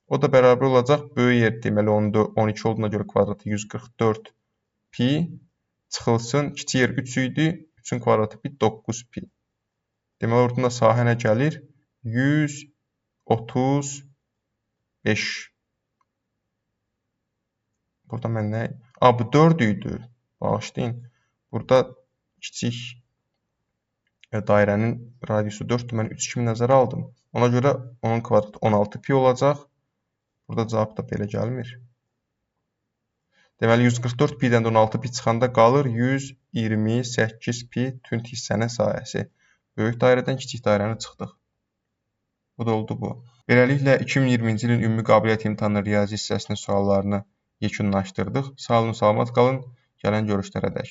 O da bərabər olacaq. Böyük yer deməli 12 olduğuna görə kvadratı 144 pi çıxılsın. Kiçik yer 3 idi. 3-ün kvadratı pi 9 pi. Deməli oradan da sahə nə gəlir? 135. Burada mən nə? Bu 4 idi. Bağışlayın. Burada kiçik dairənin radiusu 4-dür. Mən 3 kimi nəzərə aldım. Ona görə onun kvadratı 16 pi olacaq. Burada cavab da belə gəlmir. Deməli 144 pi-dən 16 pi çıxanda qalır 128 pi tünd hissənin sahəsi. Böyük dairədən kiçik dairəni çıxdıq. Bu da oldu bu. Beləliklə 2020-ci ilin ümumi qabiliyyət imtahanı riyazi hissəsinin suallarını yekunlaşdırdıq. Sağ olun, salamat qalın. Gələn görüşlərə dək.